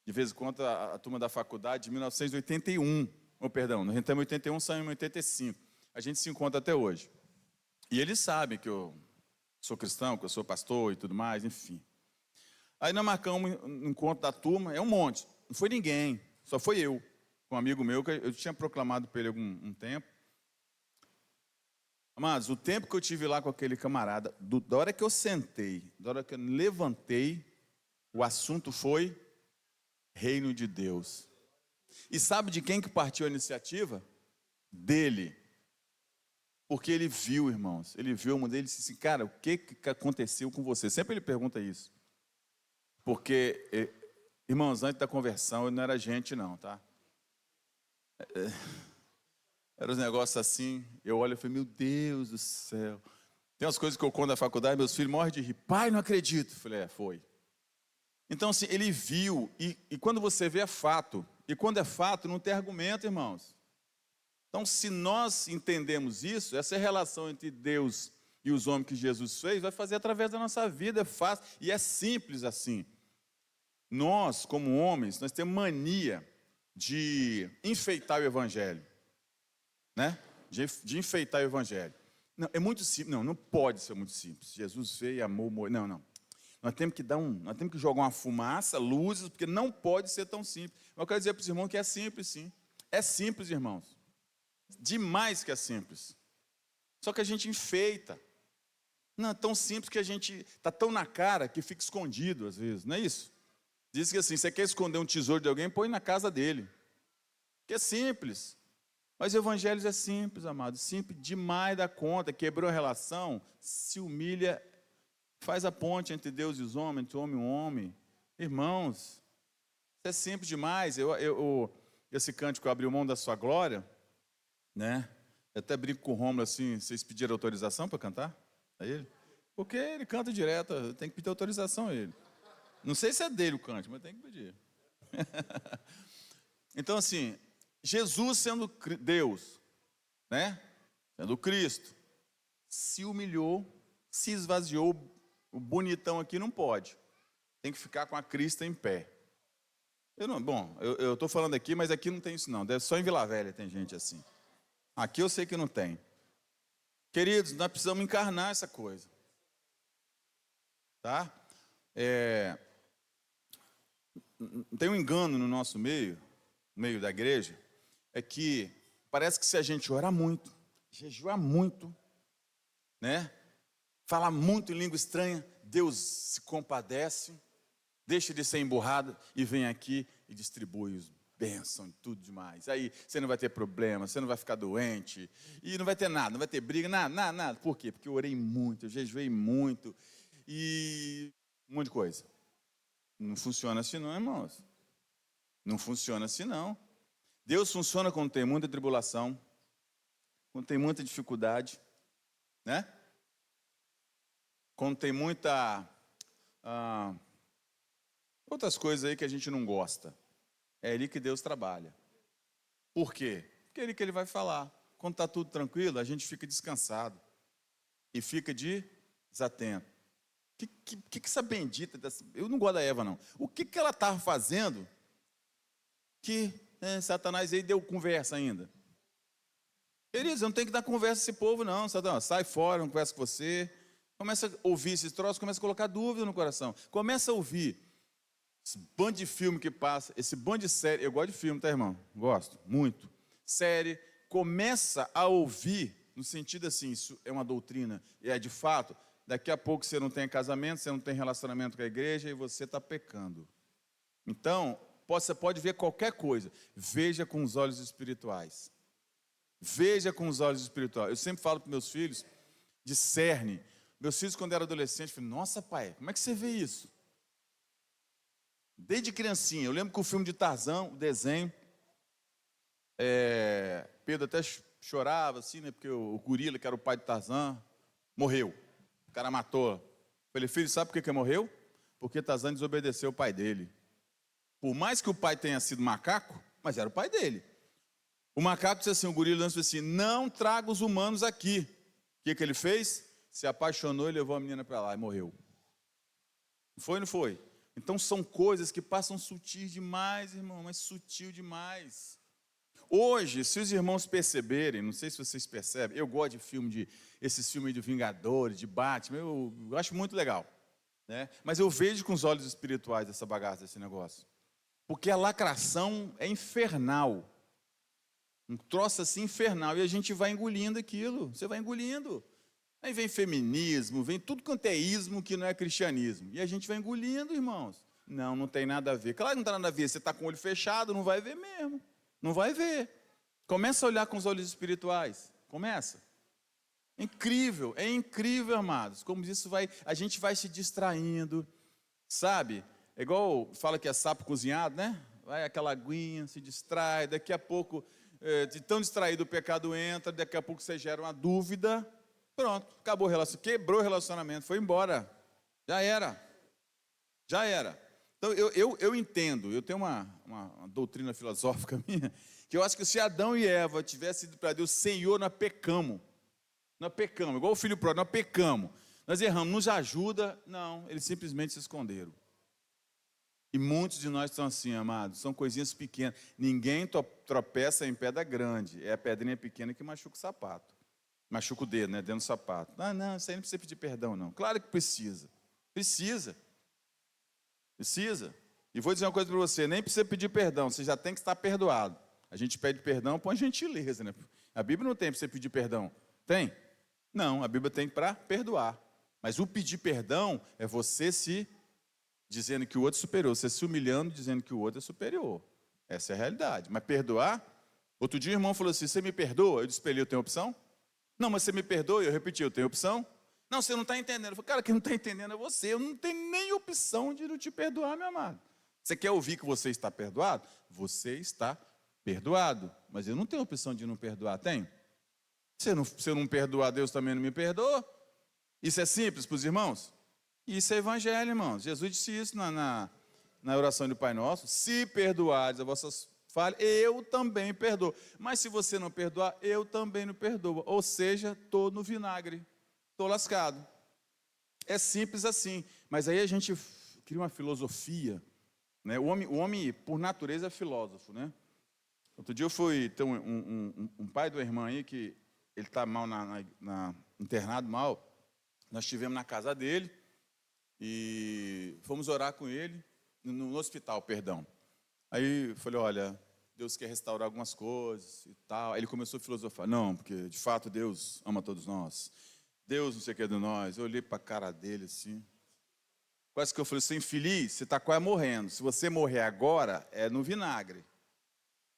de vez em quando a turma da faculdade de 1981, perdão, nós entramos em 81, saímos em 85. A gente se encontra até hoje. E eles sabem que eu sou cristão, que eu sou pastor e tudo mais, enfim. Aí nós marcamos um encontro da turma, é um monte. Não foi ninguém, só foi eu. Com um amigo meu, que eu tinha proclamado para ele algum tempo. Amados, o tempo que eu tive lá com aquele camarada, da hora que eu sentei, da hora que eu levantei, o assunto foi Reino de Deus. E sabe de quem que partiu a iniciativa? Dele. Porque ele viu, irmãos, ele viu a mão dele e disse assim, cara, o que aconteceu com você? Sempre ele pergunta isso. Porque, irmãos, antes da conversão, ele não era gente não, tá? Era uns negócios assim, eu olho e falei, meu Deus do céu. Tem umas coisas que eu conto na faculdade, meus filhos morrem de rir. Pai, não acredito. Eu falei, foi. Então, assim, ele viu, e quando você vê é fato. E quando é fato, não tem argumento, irmãos. Então, se nós entendemos isso, essa relação entre Deus e os homens que Jesus fez, vai fazer através da nossa vida, é fácil, e é simples assim. Nós, como homens, nós temos mania de enfeitar o evangelho, né? De enfeitar o evangelho. Não, é muito simples, não pode ser muito simples. Jesus veio, amou, morreu. Não. Nós temos que jogar uma fumaça, luzes, porque não pode ser tão simples. Eu quero dizer para os irmãos que é simples, sim. É simples, irmãos. Demais que é simples. Só que a gente enfeita. Não, é tão simples que a gente está tão na cara que fica escondido às vezes, não é isso? Diz que assim, você quer esconder um tesouro de alguém, põe na casa dele. Que é simples. Mas o evangelho é simples, amado, simples demais da conta. Quebrou a relação, se humilha, faz a ponte entre Deus e os homens, entre o homem e o homem. Irmãos, isso é simples demais. Esse cântico, abriu mão da sua glória, né? Eu até brinco com o Romulo assim, vocês pediram autorização para cantar a ele? Porque ele canta direto, tem que pedir autorização a ele. Não sei se é dele o cântico, mas tem que pedir. Então assim, Jesus sendo Deus, né? Sendo Cristo, se humilhou, se esvaziou. O bonitão aqui não pode. Tem que ficar com a crista em pé. Eu estou falando aqui, mas aqui não tem isso não. Deve só em Vila Velha tem gente assim. Aqui eu sei que não tem. Queridos, nós precisamos encarnar essa coisa. Tá? Tem um engano no nosso meio, no meio da igreja, é que parece que se a gente orar muito, jejuar muito, né? Falar muito em língua estranha, Deus se compadece, deixa de ser emburrado e vem aqui e distribui os bênçãos, tudo demais. Aí você não vai ter problema, você não vai ficar doente, e não vai ter nada, não vai ter briga, nada. Por quê? Porque eu orei muito, eu jejuei muito, e um monte de coisa. Não funciona assim não, irmãos. Não funciona assim não. Deus funciona quando tem muita tribulação, quando tem muita dificuldade, né? Quando tem muita outras coisas aí que a gente não gosta. É ali que Deus trabalha. Por quê? Porque é ali que Ele vai falar. Quando está tudo tranquilo, a gente fica descansado. E fica desatento. Que essa bendita dessa... Eu não gosto da Eva, não. O que ela estava fazendo que Satanás aí deu conversa ainda? Queridos, eu não tenho que dar conversa a esse povo, não. Satanás, sai fora, não conversa com você. Começa a ouvir esses troços, começa a colocar dúvida no coração. Começa a ouvir esse bando de filme que passa, esse bando de série. Eu gosto de filme, tá, irmão? Gosto, muito. Série, começa a ouvir, no sentido assim, isso é uma doutrina, e é de fato, daqui a pouco você não tem casamento, você não tem relacionamento com a igreja e você está pecando. Então, você pode ver qualquer coisa, veja com os olhos espirituais. Veja com os olhos espirituais. Eu sempre falo para meus filhos, discerne. Meus filhos, quando eram adolescentes, falaram, nossa, pai, como é que você vê isso? Desde criancinha, eu lembro que o filme de Tarzan, o desenho, Pedro até chorava, assim, né, porque o gorila, que era o pai de Tarzan, morreu. O cara matou. Eu falei, filho, sabe por que morreu? Porque Tarzan desobedeceu o pai dele. Por mais que o pai tenha sido macaco, mas era o pai dele. O macaco disse assim, o gorila disse assim, não traga os humanos aqui. O que ele fez? Se apaixonou e levou a menina para lá e morreu. Foi ou não foi? Então são coisas que passam sutis demais, irmão, mas sutil demais. Hoje, se os irmãos perceberem, não sei se vocês percebem, eu gosto de esses filmes de Vingadores, de Batman, eu acho muito legal, né? Mas eu vejo com os olhos espirituais essa bagaça, esse negócio. Porque a lacração é infernal. Um troço assim infernal, e a gente vai engolindo aquilo, você vai engolindo. Aí vem feminismo, vem tudo quanto é ismo que não é cristianismo. E a gente vai engolindo, irmãos. Não tem nada a ver. Claro que não tem nada a ver. Você está com o olho fechado, não vai ver mesmo. Não vai ver. Começa a olhar com os olhos espirituais. Começa. É incrível, amados. Como isso a gente vai se distraindo. Sabe? É igual fala que é sapo cozinhado, né? Vai aquela aguinha, se distrai. Daqui a pouco, de tão distraído, o pecado entra. Daqui a pouco você gera uma dúvida. Pronto, acabou o relacionamento, quebrou o relacionamento, foi embora, já era. Então eu entendo, eu tenho uma doutrina filosófica minha, que eu acho que se Adão e Eva tivessem ido para Deus, Senhor, nós pecamos, igual o filho pródigo, nós pecamos, nós erramos, nos ajuda, não, eles simplesmente se esconderam. E muitos de nós estão assim, amados, são coisinhas pequenas, ninguém tropeça em pedra grande, é a pedrinha pequena que machuca o sapato. Machuca o dedo, né? Dentro do sapato. Não, isso aí não precisa pedir perdão, não. Claro que precisa. Precisa. E vou dizer uma coisa para você, nem precisa pedir perdão, você já tem que estar perdoado. A gente pede perdão por gentileza, né? A Bíblia não tem para você pedir perdão. Tem? Não, a Bíblia tem para perdoar. Mas o pedir perdão é você se dizendo que o outro é superior, você se humilhando, dizendo que o outro é superior. Essa é a realidade. Mas perdoar, outro dia o irmão falou assim, você me perdoa? Eu disse para ele, eu tenho opção? Não, mas você me perdoa? Eu repeti, eu tenho opção? Não, você não está entendendo. Eu falei, cara, quem não está entendendo é você. Eu não tenho nem opção de não te perdoar, meu amado. Você quer ouvir que você está perdoado? Você está perdoado. Mas eu não tenho opção de não perdoar, tem? Se eu não perdoar, Deus também não me perdoa. Isso é simples para os irmãos? Isso é evangelho, irmãos. Jesus disse isso na oração do Pai Nosso. Se perdoares as vossas falhas, eu também perdoo. Mas se você não perdoar, eu também não perdoo. Ou seja, estou no vinagre. Estou lascado. É simples assim. Mas aí a gente cria uma filosofia. Né? O homem, por natureza, é filósofo. Né? Outro dia eu fui ter um pai de uma irmã aí que ele está mal, internado mal. Nós estivemos na casa dele e fomos orar com ele, no hospital, perdão. Aí eu falei, olha, Deus quer restaurar algumas coisas e tal. Aí ele começou a filosofar. Não, porque de fato Deus ama todos nós. Deus não sei o que é de nós. Eu olhei para a cara dele assim. Quase que eu falei, você é infeliz, você está quase morrendo. Se você morrer agora, é no vinagre.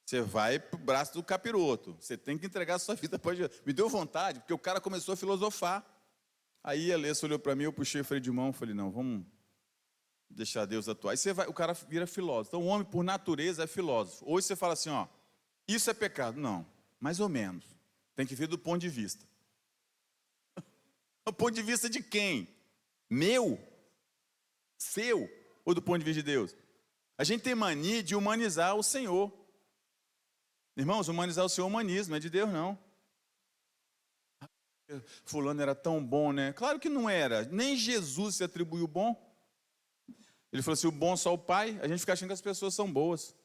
Você vai para o braço do capiroto. Você tem que entregar a sua vida para Jesus. Me deu vontade, porque o cara começou a filosofar. Aí a Alessa olhou para mim, eu puxei o freio de mão, falei, não, vamos deixar Deus atuar. Aí o cara vira filósofo. Então o homem, por natureza, é filósofo. Hoje você fala assim, ó, isso é pecado. Não, mais ou menos. Tem que ver do ponto de vista. Do ponto de vista de quem? Meu? Seu? Ou do ponto de vista de Deus? A gente tem mania de humanizar o Senhor. Irmãos, humanizar o Senhor é humanismo, não é de Deus, não. Fulano era tão bom, né? Claro que não era. Nem Jesus se atribuiu bom. Ele falou assim, o bom é só o Pai. A gente fica achando que as pessoas são boas.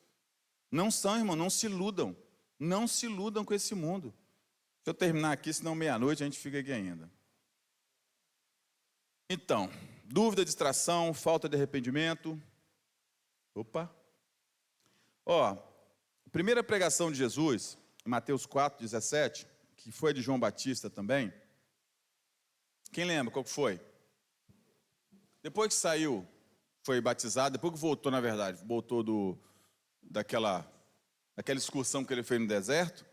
Não são, irmão, não se iludam. Não se iludam com esse mundo. Deixa eu terminar aqui, senão meia-noite a gente fica aqui ainda. Então, dúvida, distração, falta de arrependimento. Opa. Ó, a primeira pregação de Jesus, em Mateus 4:17, que foi de João Batista também. Quem lembra qual que foi? Depois que saiu, foi batizado, depois que voltou, na verdade, voltou daquela excursão que ele fez no deserto,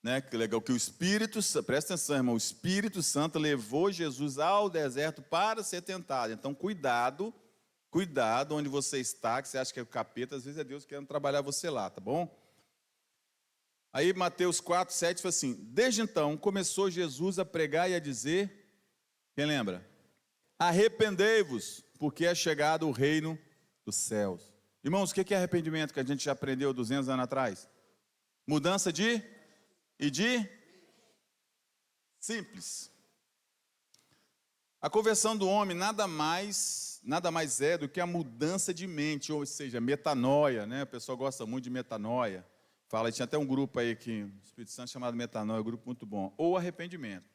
né? Que legal, que o Espírito, presta atenção, irmão, o Espírito Santo levou Jesus ao deserto para ser tentado. Então, cuidado onde você está, que você acha que é o capeta, às vezes é Deus querendo trabalhar você lá, tá bom? Aí Mateus 4:7 foi assim, desde então começou Jesus a pregar e a dizer, quem lembra? Arrependei-vos, porque é chegado o reino dos céus. Irmãos, o que é arrependimento que a gente já aprendeu 200 anos atrás? Mudança de simples. A conversão do homem nada mais é do que a mudança de mente, ou seja, metanoia, né? O pessoal gosta muito de metanoia. Fala, tinha até um grupo aí aqui, o Espírito Santo chamado Metanoia, um grupo muito bom. Ou arrependimento.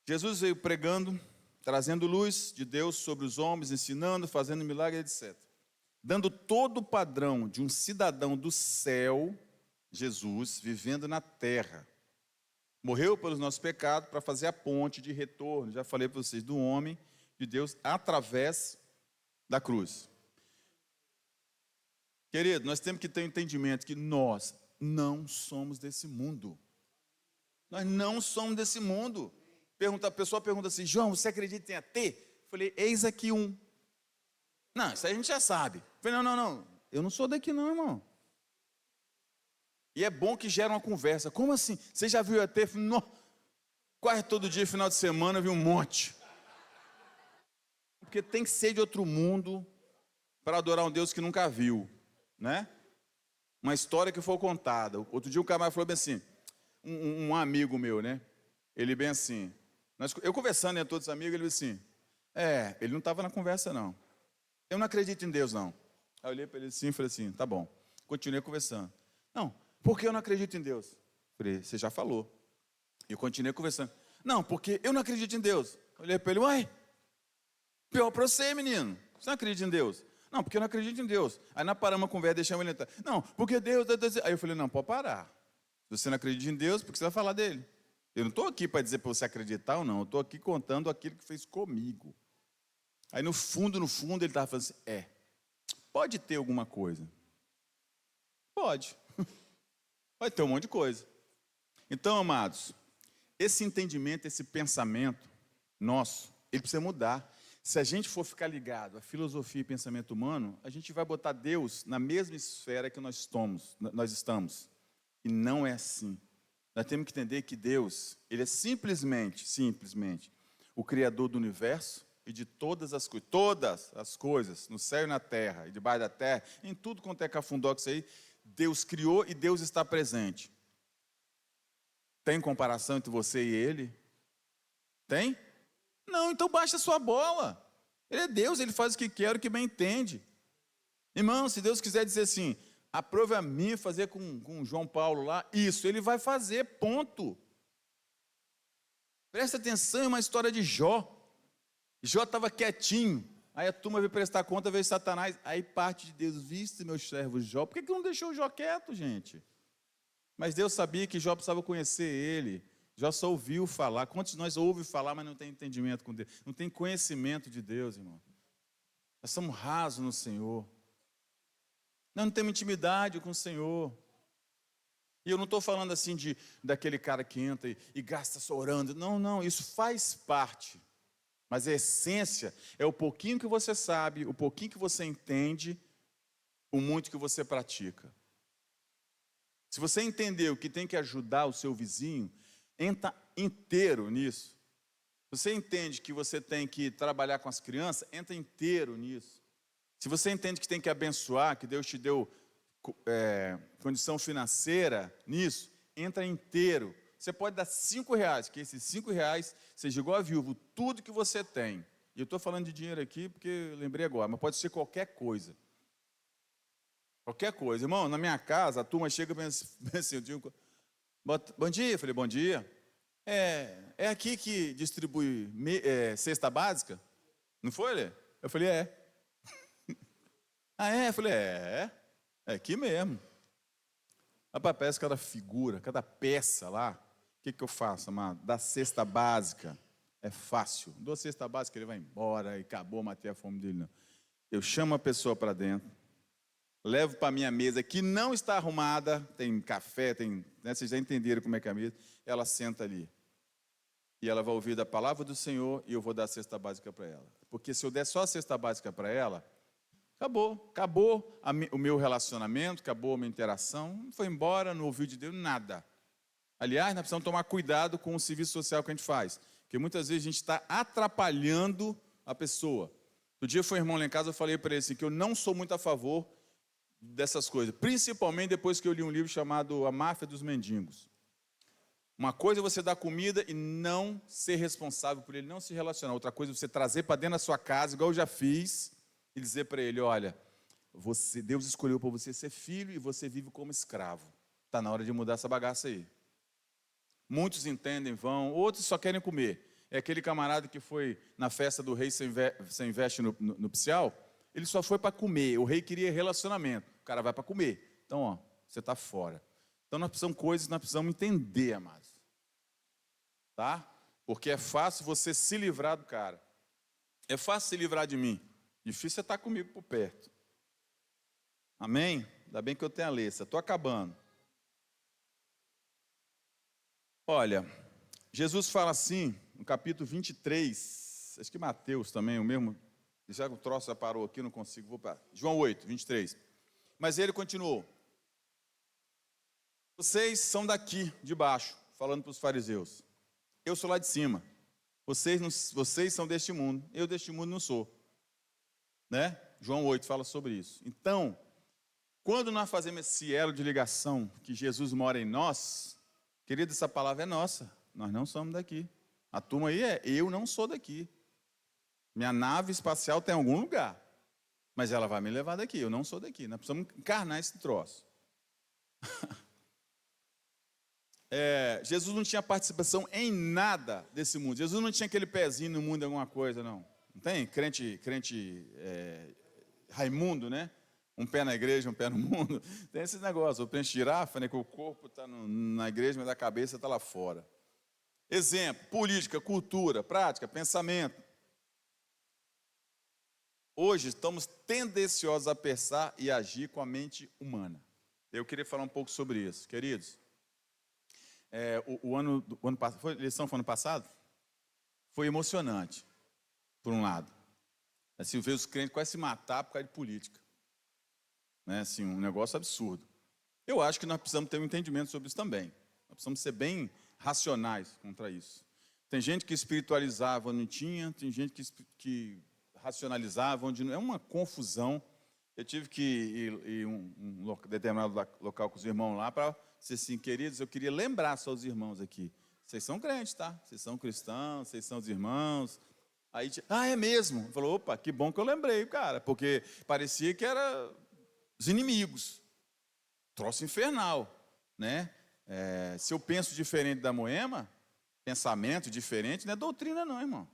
Jesus veio pregando, trazendo luz de Deus sobre os homens, ensinando, fazendo milagres, etc. Dando todo o padrão de um cidadão do céu, Jesus, vivendo na terra. Morreu pelos nossos pecados para fazer a ponte de retorno, já falei para vocês, do homem, de Deus, através da cruz. Querido, nós temos que ter um entendimento que nós não somos desse mundo. Nós não somos desse mundo. A pessoa pergunta assim, João, você acredita em ET? Eu falei, eis aqui um. Não, isso aí a gente já sabe. Eu falei, não, eu não sou daqui não, irmão. E é bom que gera uma conversa. Como assim? Você já viu ET? Eu falei, não. Quase todo dia, final de semana, eu vi um monte. Porque tem que ser de outro mundo para adorar um Deus que nunca viu. Né? Uma história que foi contada. Outro dia um camarada falou bem assim, um amigo meu, né? Ele bem assim, eu conversando, né, todos os amigos, ele assim, ele não estava na conversa não. Eu não acredito em Deus não. Aí eu olhei para ele assim e falei assim, tá bom. Continuei conversando. Não, porque eu não acredito em Deus? Falei, você já falou. Eu continuei conversando. Não, porque eu não acredito em Deus. Eu olhei para ele, uai, pior para você, menino. Você não acredita em Deus? Não, porque eu não acredito em Deus. Aí nós paramos a conversa, deixamos ele entrar. Não, porque Deus... Aí eu falei, não, pode parar. Se você não acredita em Deus, por que você vai falar dele? Eu não estou aqui para dizer para você acreditar ou não, eu estou aqui contando aquilo que fez comigo. Aí no fundo, ele estava falando assim, pode ter alguma coisa. Pode. Pode ter um monte de coisa. Então, amados, esse entendimento, esse pensamento nosso, ele precisa mudar. Se a gente for ficar ligado à filosofia e pensamento humano, a gente vai botar Deus na mesma esfera que nós estamos. E não é assim. Nós temos que entender que Deus, Ele é simplesmente, o Criador do universo e de todas as coisas, no céu e na terra, e debaixo da terra, em tudo quanto é cafundóx aí, Deus criou e Deus está presente. Tem comparação entre você e Ele? Tem? Não, então baixa a sua bola. Ele é Deus, Ele faz o que quer, o que bem entende. Irmão, se Deus quiser dizer assim, aprove a mim fazer com João Paulo lá, isso, Ele vai fazer, ponto. Presta atenção, é uma história de Jó. Jó estava quietinho, aí a turma veio prestar conta, veio Satanás, aí parte de Deus, viste meu servo Jó, por que não deixou o Jó quieto, gente? Mas Deus sabia que Jó precisava conhecer Ele, Jó só ouviu falar. Quantos de nós ouvem falar, mas não tem entendimento com Deus? Não tem conhecimento de Deus, irmão. Nós somos rasos no Senhor. Nós não temos intimidade com o Senhor. E eu não estou falando assim daquele cara que entra e gasta só orando. Não, isso faz parte. Mas a essência é o pouquinho que você sabe, o pouquinho que você entende, o muito que você pratica. Se você entendeu que tem que ajudar o seu vizinho, entra inteiro nisso. Você entende que você tem que trabalhar com as crianças, entra inteiro nisso. Se você entende que tem que abençoar, que Deus te deu condição financeira nisso, entra inteiro. Você pode dar R$5, que esses R$5 seja igual a viúvo, tudo que você tem. E eu estou falando de dinheiro aqui porque eu lembrei agora, mas pode ser qualquer coisa. Qualquer coisa. Irmão, na minha casa, a turma chega e pensa assim, bom dia, eu falei, bom dia. É aqui que distribui cesta básica? Não foi, Lê? Eu falei, é. Ah, é? Eu falei, é aqui mesmo. Rapaz, parece cada figura, cada peça lá. O que eu faço, amado? Da cesta básica. É fácil. Dou a cesta básica, ele vai embora e acabou, matei a fome dele, não. Eu chamo a pessoa para dentro, levo para a minha mesa, que não está arrumada, tem café, vocês já entenderam como é que é a mesa, ela senta ali. E ela vai ouvir da palavra do Senhor e eu vou dar a cesta básica para ela. Porque se eu der só a cesta básica para ela, acabou o meu relacionamento, acabou a minha interação, foi embora, não ouviu de Deus, nada. Aliás, nós precisamos tomar cuidado com o serviço social que a gente faz, porque muitas vezes a gente está atrapalhando a pessoa. No dia foi um irmão lá em casa, eu falei para ele assim, que eu não sou muito a favor dessas coisas, principalmente depois que eu li um livro chamado A Máfia dos Mendigos. Uma coisa é você dar comida e não ser responsável por ele, não se relacionar. Outra coisa é você trazer para dentro da sua casa, igual eu já fiz, e dizer para ele, olha, Deus escolheu para você ser filho e você vive como escravo. Está na hora de mudar essa bagaça aí. Muitos entendem, vão, outros só querem comer. É aquele camarada que foi na festa do rei, você investe no nupcial, ele só foi para comer, o rei queria relacionamento, o cara vai para comer. Então, ó, você está fora. Então, nós precisamos entender, amados. Tá? Porque é fácil você se livrar do cara. É fácil se livrar de mim. Difícil é estar comigo por perto. Amém? Ainda bem que eu tenho a Alessa. Estou acabando. Olha, Jesus fala assim, no capítulo 23, acho que Mateus também, o mesmo. Já que o troço já parou aqui, não consigo, vou para João 8, 23. Mas ele continuou. Vocês são daqui, de baixo, falando para os fariseus. Eu sou lá de cima. Vocês são deste mundo. Eu deste mundo não sou. Né? João 8 fala sobre isso. Então, quando nós fazemos esse elo de ligação, que Jesus mora em nós, querido, essa palavra é nossa. Nós não somos daqui. A turma aí eu não sou daqui. Minha nave espacial tem algum lugar. Mas ela vai me levar daqui. Eu não sou daqui. Nós precisamos encarnar esse troço. Jesus não tinha participação em nada desse mundo. Jesus não tinha aquele pezinho no mundo, alguma coisa, não. Não tem? Crente Raimundo, né? Um pé na igreja, um pé no mundo. Tem esse negócio, o crente girafa, né? Que o corpo está na igreja, mas a cabeça está lá fora. Exemplo, política, cultura, prática, pensamento. Hoje estamos tendenciosos a pensar e agir com a mente humana. Eu queria falar um pouco sobre isso, queridos. O ano passado, a eleição foi ano passado? Foi emocionante, por um lado. Assim, ver os crentes quase se matar por causa de política. Né? Assim, um negócio absurdo. Eu acho que nós precisamos ter um entendimento sobre isso também. Nós precisamos ser bem racionais contra isso. Tem gente que espiritualizava onde não tinha, tem gente que racionalizava onde não. É uma confusão. Eu tive que ir um determinado local com os irmãos lá para dizer assim, queridos, eu queria lembrar só os irmãos aqui. Vocês são crentes, tá? Vocês são cristãos, vocês são os irmãos. Aí, é mesmo? Falou, opa, que bom que eu lembrei, cara, porque parecia que era os inimigos. Troço infernal, né? Se eu penso diferente da Moema, pensamento diferente, não é doutrina não, irmão.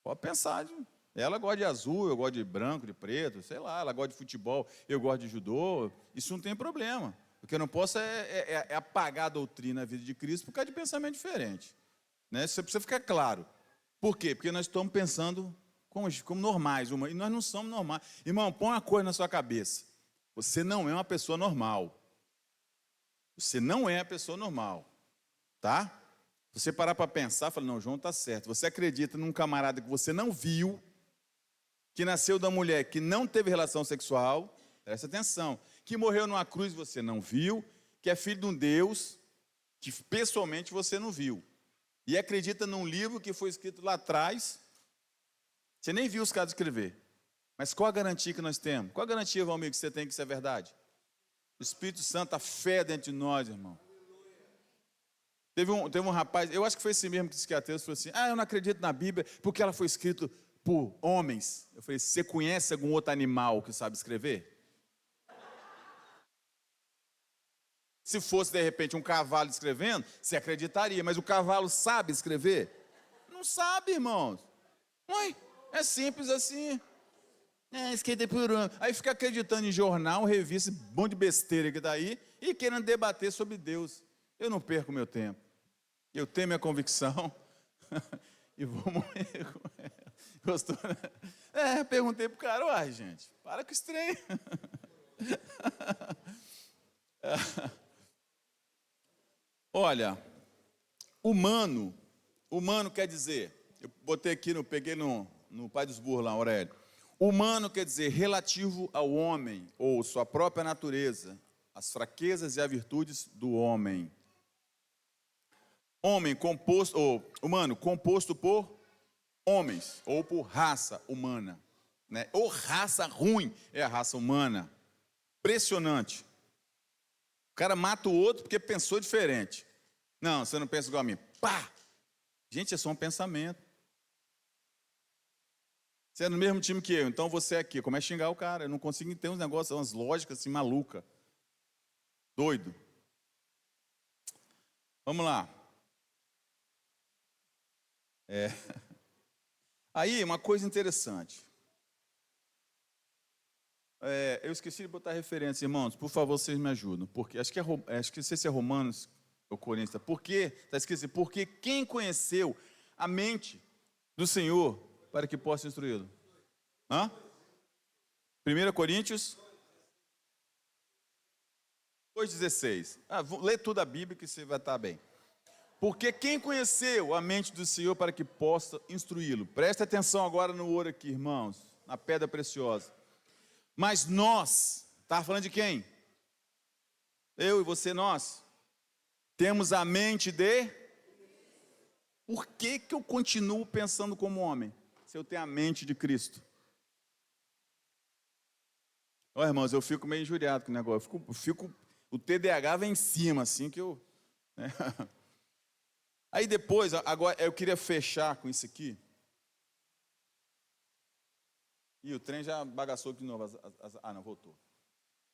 Pode pensar. Ela gosta de azul, eu gosto de branco, de preto, sei lá, ela gosta de futebol, eu gosto de judô. Isso não tem problema. O que eu não posso é apagar a doutrina, a vida de Cristo, por causa de pensamento diferente. Né? Isso precisa ficar claro. Por quê? Porque nós estamos pensando como normais, e nós não somos normais. Irmão, põe uma coisa na sua cabeça. Você não é uma pessoa normal. Você não é a pessoa normal, tá? Você parar para pensar, fala, não, João está certo. Você acredita num camarada que você não viu, que nasceu da mulher que não teve relação sexual, presta atenção, que morreu numa cruz você não viu, que é filho de um Deus que pessoalmente você não viu. E acredita num livro que foi escrito lá atrás, você nem viu os caras escrever. Mas qual a garantia que nós temos? Qual a garantia, Valmir, que você tem que isso é verdade? O Espírito Santo, a fé dentro de nós, irmão. Teve um rapaz, eu acho que foi esse mesmo que disse que ateu, falou assim, eu não acredito na Bíblia porque ela foi escrita por homens. Eu falei, você conhece algum outro animal que sabe escrever? Se fosse, de repente, um cavalo escrevendo, você acreditaria, mas o cavalo sabe escrever? Não sabe, irmãos. Ué, é simples assim. Esquenta por ano. Aí fica acreditando em jornal, revista, um monte de besteira que está aí, e querendo debater sobre Deus. Eu não perco meu tempo. Eu tenho minha convicção e vou morrer com ela. Gostou? Perguntei pro cara, uai, gente, para com esse trem. Olha, humano quer dizer, eu botei aqui, peguei no Pai dos Burros lá, Aurélio. Humano quer dizer relativo ao homem, ou sua própria natureza, as fraquezas e as virtudes do homem. Humano composto por homens, ou por raça humana. Né? Ou raça ruim é a raça humana. Impressionante. O cara mata o outro porque pensou diferente. Não, você não pensa igual a mim. Pá! Gente, é só um pensamento. Você é no mesmo time que eu, então você é aqui. Começa a xingar o cara. Eu não consigo entender uns negócios, umas lógicas assim malucas. Doido. Vamos lá. Aí, uma coisa interessante. Eu esqueci de botar referência, irmãos. Por favor, vocês me ajudam. Porque acho que não sei se é Romanos ou Coríntios. Porque está escrito assim, porque quem conheceu a mente do Senhor para que possa instruí-lo? 1 Coríntios 2,16. Lê tudo a Bíblia que você vai estar bem. Porque quem conheceu a mente do Senhor para que possa instruí-lo? Presta atenção agora no ouro aqui, irmãos, na pedra preciosa. Mas nós, estava falando de quem? Eu e você, nós. Temos a mente de... Por que eu continuo pensando como homem? Se eu tenho a mente de Cristo. Ó, irmãos, eu fico meio injuriado com o negócio. O TDAH vem em cima, assim que eu... Né? Aí depois, agora eu queria fechar com isso aqui. E o trem já bagaçou de novo. Não, voltou.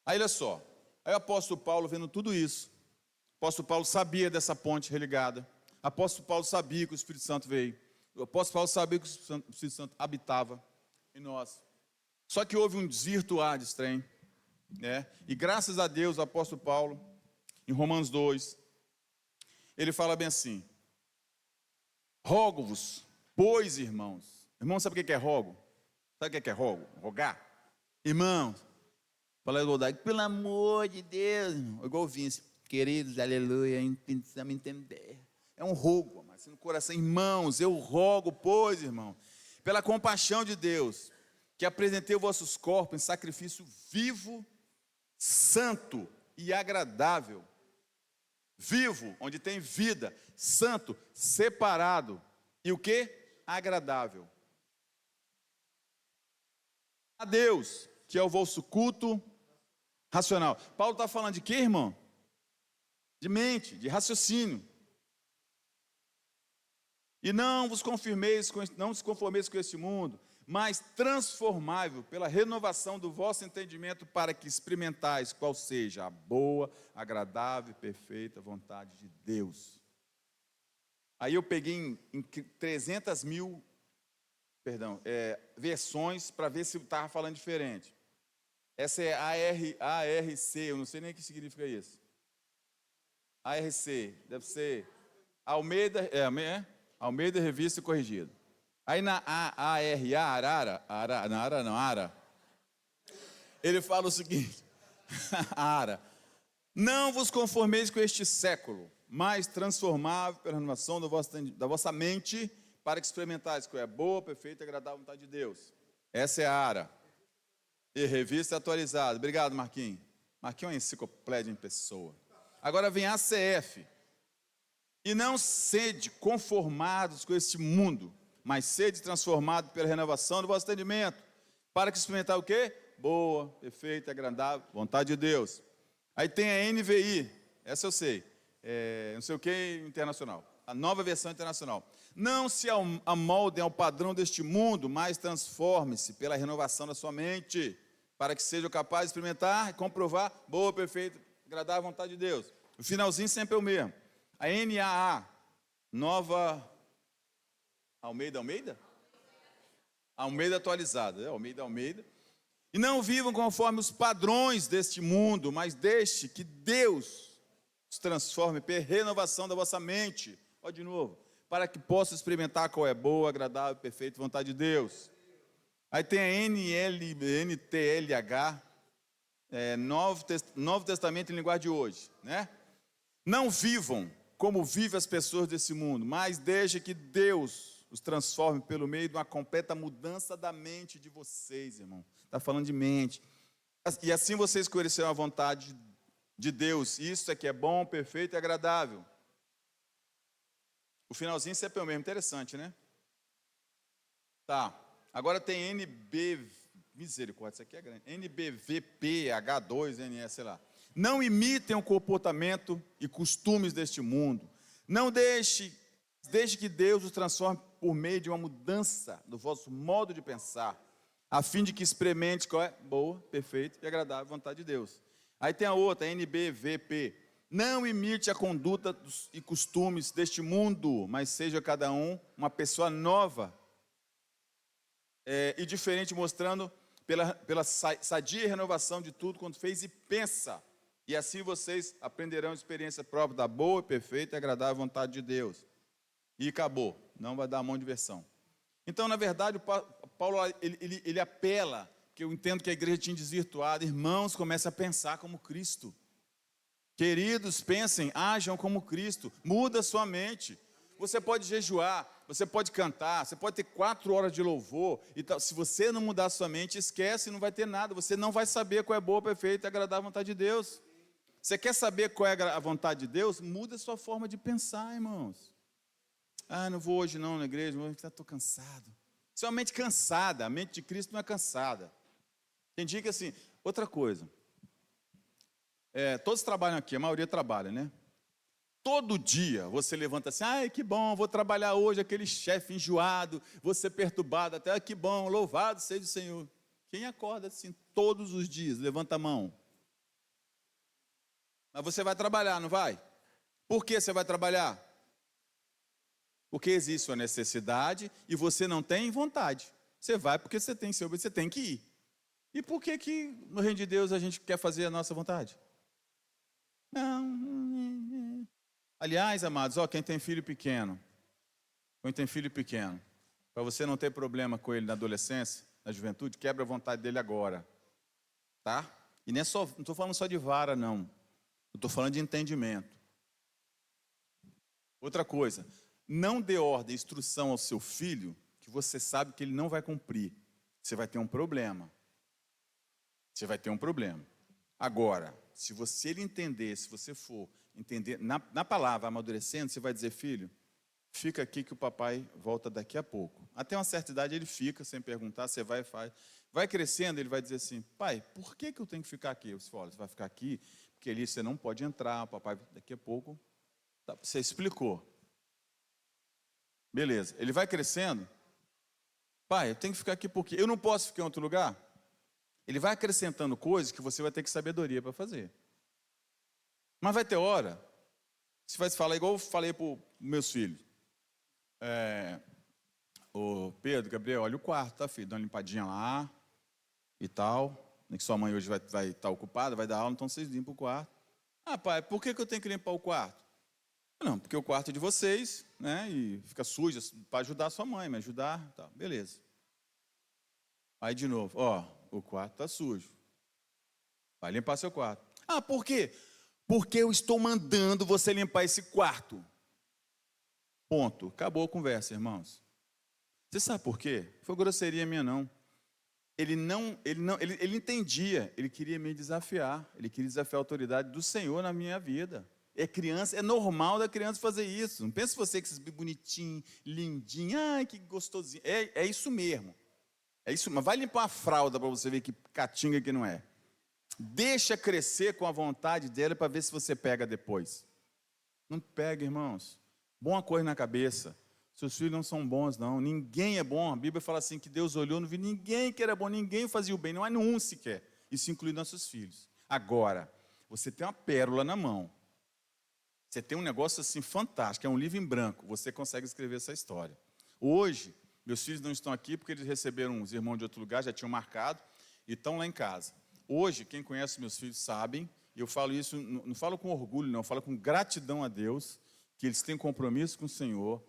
Aí olha só. Aí o apóstolo Paulo vendo tudo isso. O apóstolo Paulo sabia dessa ponte religada. O apóstolo Paulo sabia que o Espírito Santo veio. O apóstolo Paulo sabia que o Espírito Santo habitava em nós. Só que houve um desvirtuar desse trem. Né? E graças a Deus, o apóstolo Paulo, em Romanos 2, ele fala bem assim. Rogo-vos, pois, irmãos. Irmão, sabe o que é rogo? Sabe o que é rogo? Rogar? Irmãos, fala igualdade, pelo amor de Deus, irmão. Igual o Vince, queridos, aleluia, precisamos entender. É um rogo, mas no coração, irmãos, eu rogo, pois, irmão, pela compaixão de Deus, que apresentei os vossos corpos em sacrifício vivo, santo e agradável. Vivo, onde tem vida, santo, separado, e o que? Agradável. A Deus, que é o vosso culto racional. Paulo está falando de quê, irmão? De mente, de raciocínio. E não vos conformeis com este mundo, mas transformável pela renovação do vosso entendimento, para que experimentais qual seja a boa, agradável e perfeita vontade de Deus. Aí eu peguei em 300 mil versões para ver se estava falando diferente. Essa é ARC, eu não sei nem o que significa isso. ARC, deve ser Almeida Revista Corrigida. Aí na Ara, ele fala o seguinte, Ara, não vos conformeis com este século, mas transformável pela renovação da vossa mente, para que experimentais qual é boa, perfeita e agradável vontade de Deus. Essa é a Ara. E revista atualizada. Obrigado, Marquinhos. Marquinhos é uma enciclopédia em pessoa. Agora vem a ACF. E não sede conformados com este mundo, mas sede transformado pela renovação do vosso entendimento, para que experimentar o quê? Boa, perfeita, agradável, vontade de Deus. Aí tem a NVI, essa eu sei, não sei o que, internacional, a nova versão internacional. Não se amoldem ao padrão deste mundo, mas transforme-se pela renovação da sua mente, para que sejam capazes de experimentar e comprovar boa, perfeita, agradável vontade de Deus. O finalzinho sempre é o mesmo. A NAA, nova Almeida atualizada, Almeida. E não vivam conforme os padrões deste mundo, mas deixe que Deus os transforme pela renovação da vossa mente. Olha de novo, para que possa experimentar qual é boa, agradável, perfeita vontade de Deus. Aí tem a NTLH, Novo Testamento em linguagem de hoje, né? Não vivam como vivem as pessoas desse mundo, mas deixe que Deus os transforme pelo meio de uma completa mudança da mente de vocês, irmão. Está falando de mente. E assim vocês conhecerão a vontade de Deus. Isso é que é bom, perfeito e agradável. O finalzinho sempre é o mesmo. Interessante, né? Tá. Agora tem misericórdia, isso aqui é grande. NBVP, H2, NS, sei lá. Não imitem o comportamento e costumes deste mundo. Não deixe que Deus os transforme por meio de uma mudança do vosso modo de pensar, a fim de que experimente qual é boa, perfeita e agradável vontade de Deus. Aí tem a outra, NBVP. Não imite a conduta e costumes deste mundo, mas seja cada um uma pessoa nova e diferente, mostrando pela sadia renovação de tudo quanto fez e pensa. E assim vocês aprenderão a experiência própria da boa, perfeita e agradável vontade de Deus. E acabou, não vai dar mão de versão. Então, na verdade, Paulo ele apela, que eu entendo que a igreja tinha desvirtuado. Irmãos, comece a pensar como Cristo. Queridos, pensem, ajam como Cristo. Muda a sua mente. Você pode jejuar, você pode cantar, você pode ter 4 horas de louvor. E tal. Se você não mudar a sua mente, esquece, não vai ter nada. Você não vai saber qual é boa, perfeita e agradável vontade de Deus. Você quer saber qual é a vontade de Deus? Muda a sua forma de pensar, irmãos. Não vou hoje não na igreja, estou cansado. Isso é uma mente cansada, a mente de Cristo não é cansada. Tem dia que assim, outra coisa. Todos trabalham aqui, a maioria trabalha, né? Todo dia você levanta assim, que bom, vou trabalhar hoje, aquele chefe enjoado, vou ser perturbado, até que bom, louvado seja o Senhor. Quem acorda assim todos os dias, levanta a mão. Mas você vai trabalhar, não vai? Por que você vai trabalhar? Porque existe uma necessidade e você não tem vontade. Você vai porque você tem que ir. E por que no reino de Deus a gente quer fazer a nossa vontade? Não. Aliás, amados, quem tem filho pequeno, Quem tem filho pequeno, para você não ter problema com ele na adolescência, na juventude, quebra a vontade dele agora, tá? E não estou falando só de vara, não. Eu estou falando de entendimento. Outra coisa, não dê ordem, instrução ao seu filho, que você sabe que ele não vai cumprir. Você vai ter um problema. Você vai ter um problema. Agora, se ele entender, se você for entender, na palavra amadurecendo, você vai dizer, filho, fica aqui que o papai volta daqui a pouco. Até uma certa idade ele fica, sem perguntar, você vai e faz. Vai crescendo, ele vai dizer assim, pai, por que eu tenho que ficar aqui? Você fala, você vai ficar aqui, porque ali você não pode entrar, o papai daqui a pouco. Tá, você explicou. Beleza, ele vai crescendo. Pai, eu tenho que ficar aqui porque eu não posso ficar em outro lugar? Ele vai acrescentando coisas que você vai ter que sabedoria para fazer. Mas vai ter hora, você vai falar igual eu falei para os meus filhos. Ô Pedro, Gabriel, olha o quarto, tá, filho? Dá uma limpadinha lá e tal. Que sua mãe hoje vai estar ocupada, vai dar aula, então vocês limpam o quarto. Ah, pai, por que eu tenho que limpar o quarto? Não, porque o quarto é de vocês, né? E fica sujo para ajudar a sua mãe, me ajudar, tá, beleza. Aí de novo, ó, o quarto está sujo. Vai limpar seu quarto. Ah, por quê? Porque eu estou mandando você limpar esse quarto. Ponto. Acabou a conversa, irmãos. Você sabe por quê? Foi grosseria minha, não. Ele entendia, ele queria me desafiar, ele queria desafiar a autoridade do Senhor na minha vida. É criança, é normal da criança fazer isso. Não pense você que esses bonitinho, lindinho, ai que gostosinho. É isso mesmo. É isso, mas vai limpar a fralda para você ver que catinga que não é. Deixa crescer com a vontade dela para ver se você pega depois. Não pega, irmãos. Boa coisa na cabeça. Seus filhos não são bons, não. Ninguém é bom. A Bíblia fala assim que Deus olhou, não viu ninguém que era bom, ninguém fazia o bem. Não há nenhum sequer. Isso inclui nossos filhos. Agora, você tem uma pérola na mão. Você tem um negócio assim fantástico, é um livro em branco. Você consegue escrever essa história. Hoje, meus filhos não estão aqui porque eles receberam os irmãos de outro lugar, já tinham marcado, e estão lá em casa. Hoje, quem conhece meus filhos sabem, e eu falo isso, não falo com orgulho, não, eu falo com gratidão a Deus, que eles têm compromisso com o Senhor.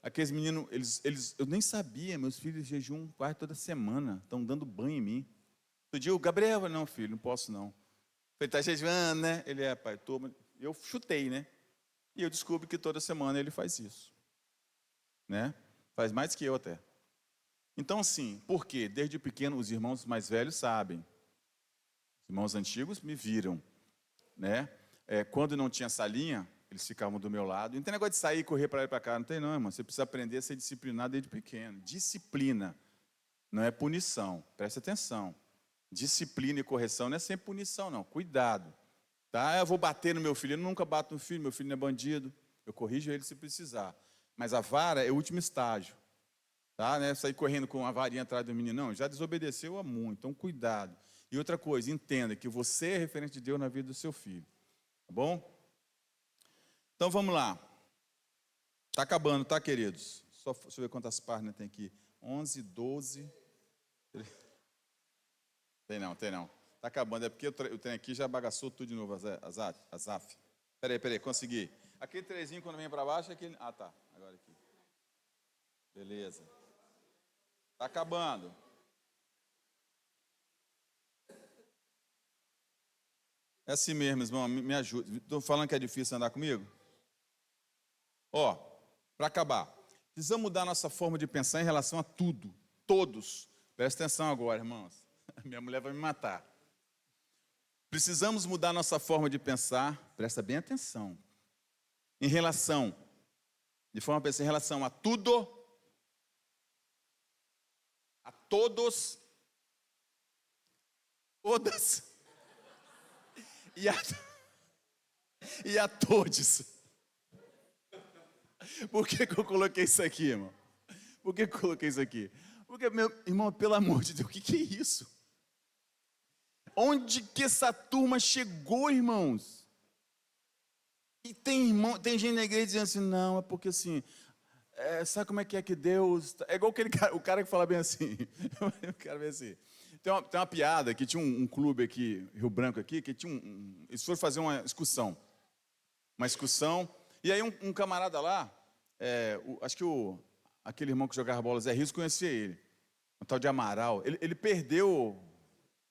Aqueles meninos, eu nem sabia, meus filhos jejuam quase toda semana, estão dando banho em mim. Outro dia, o Gabriel, não, filho, não posso não. Falei, está jejuando, né? Ele pai, tô. Eu chutei, né? E eu descubro que toda semana ele faz isso. Né? Faz mais que eu até. Então, assim, por quê? Desde pequeno, os irmãos mais velhos sabem. Os irmãos antigos me viram. Né? Quando não tinha salinha, eles ficavam do meu lado. Não tem negócio de sair e correr para lá e para cá. Não tem não, irmão. Você precisa aprender a ser disciplinado desde pequeno. Disciplina não é punição. Preste atenção. Disciplina e correção não é sempre punição, não. Cuidado. Tá? Eu vou bater no meu filho. Eu nunca bato no filho. Meu filho não é bandido. Eu corrijo ele se precisar. Mas a vara é o último estágio. Tá? Né? Sair correndo com a varinha atrás do menino. Não, já desobedeceu a muito. Então, cuidado. E outra coisa, entenda que você é referente de Deus na vida do seu filho. Tá bom? Então, vamos lá. Está acabando, tá, queridos? Só deixa eu ver quantas páginas tem aqui. 11, 12... Tem não. Está acabando, é porque o trem aqui já bagaçou tudo de novo, Azaf. Peraí, consegui. Aquele trezinho quando vem para baixo, aquele... Ah, tá, agora aqui. Beleza. Está acabando. É assim mesmo, irmão, me ajuda. Estou falando que é difícil andar comigo? Ó, para acabar, precisamos mudar nossa forma de pensar em relação a tudo, todos. Presta atenção agora, irmãos. Minha mulher vai me matar. Precisamos mudar nossa forma de pensar, presta bem atenção, em relação a tudo, a todos, todas e a todos. Por que eu coloquei isso aqui, irmão? Por que eu coloquei isso aqui? Porque, meu irmão, pelo amor de Deus, o que é isso? Onde que essa turma chegou, irmãos? E tem gente na igreja dizendo assim, não, é porque assim, sabe como é que Deus... É igual o cara que fala bem assim, o cara bem assim. Tem uma piada que tinha um clube aqui, Rio Branco aqui, que tinha eles foram fazer uma excursão, e aí um camarada lá, acho que aquele irmão que jogava bola, Zé Rios, conhecia ele. Um tal de Amaral. Ele perdeu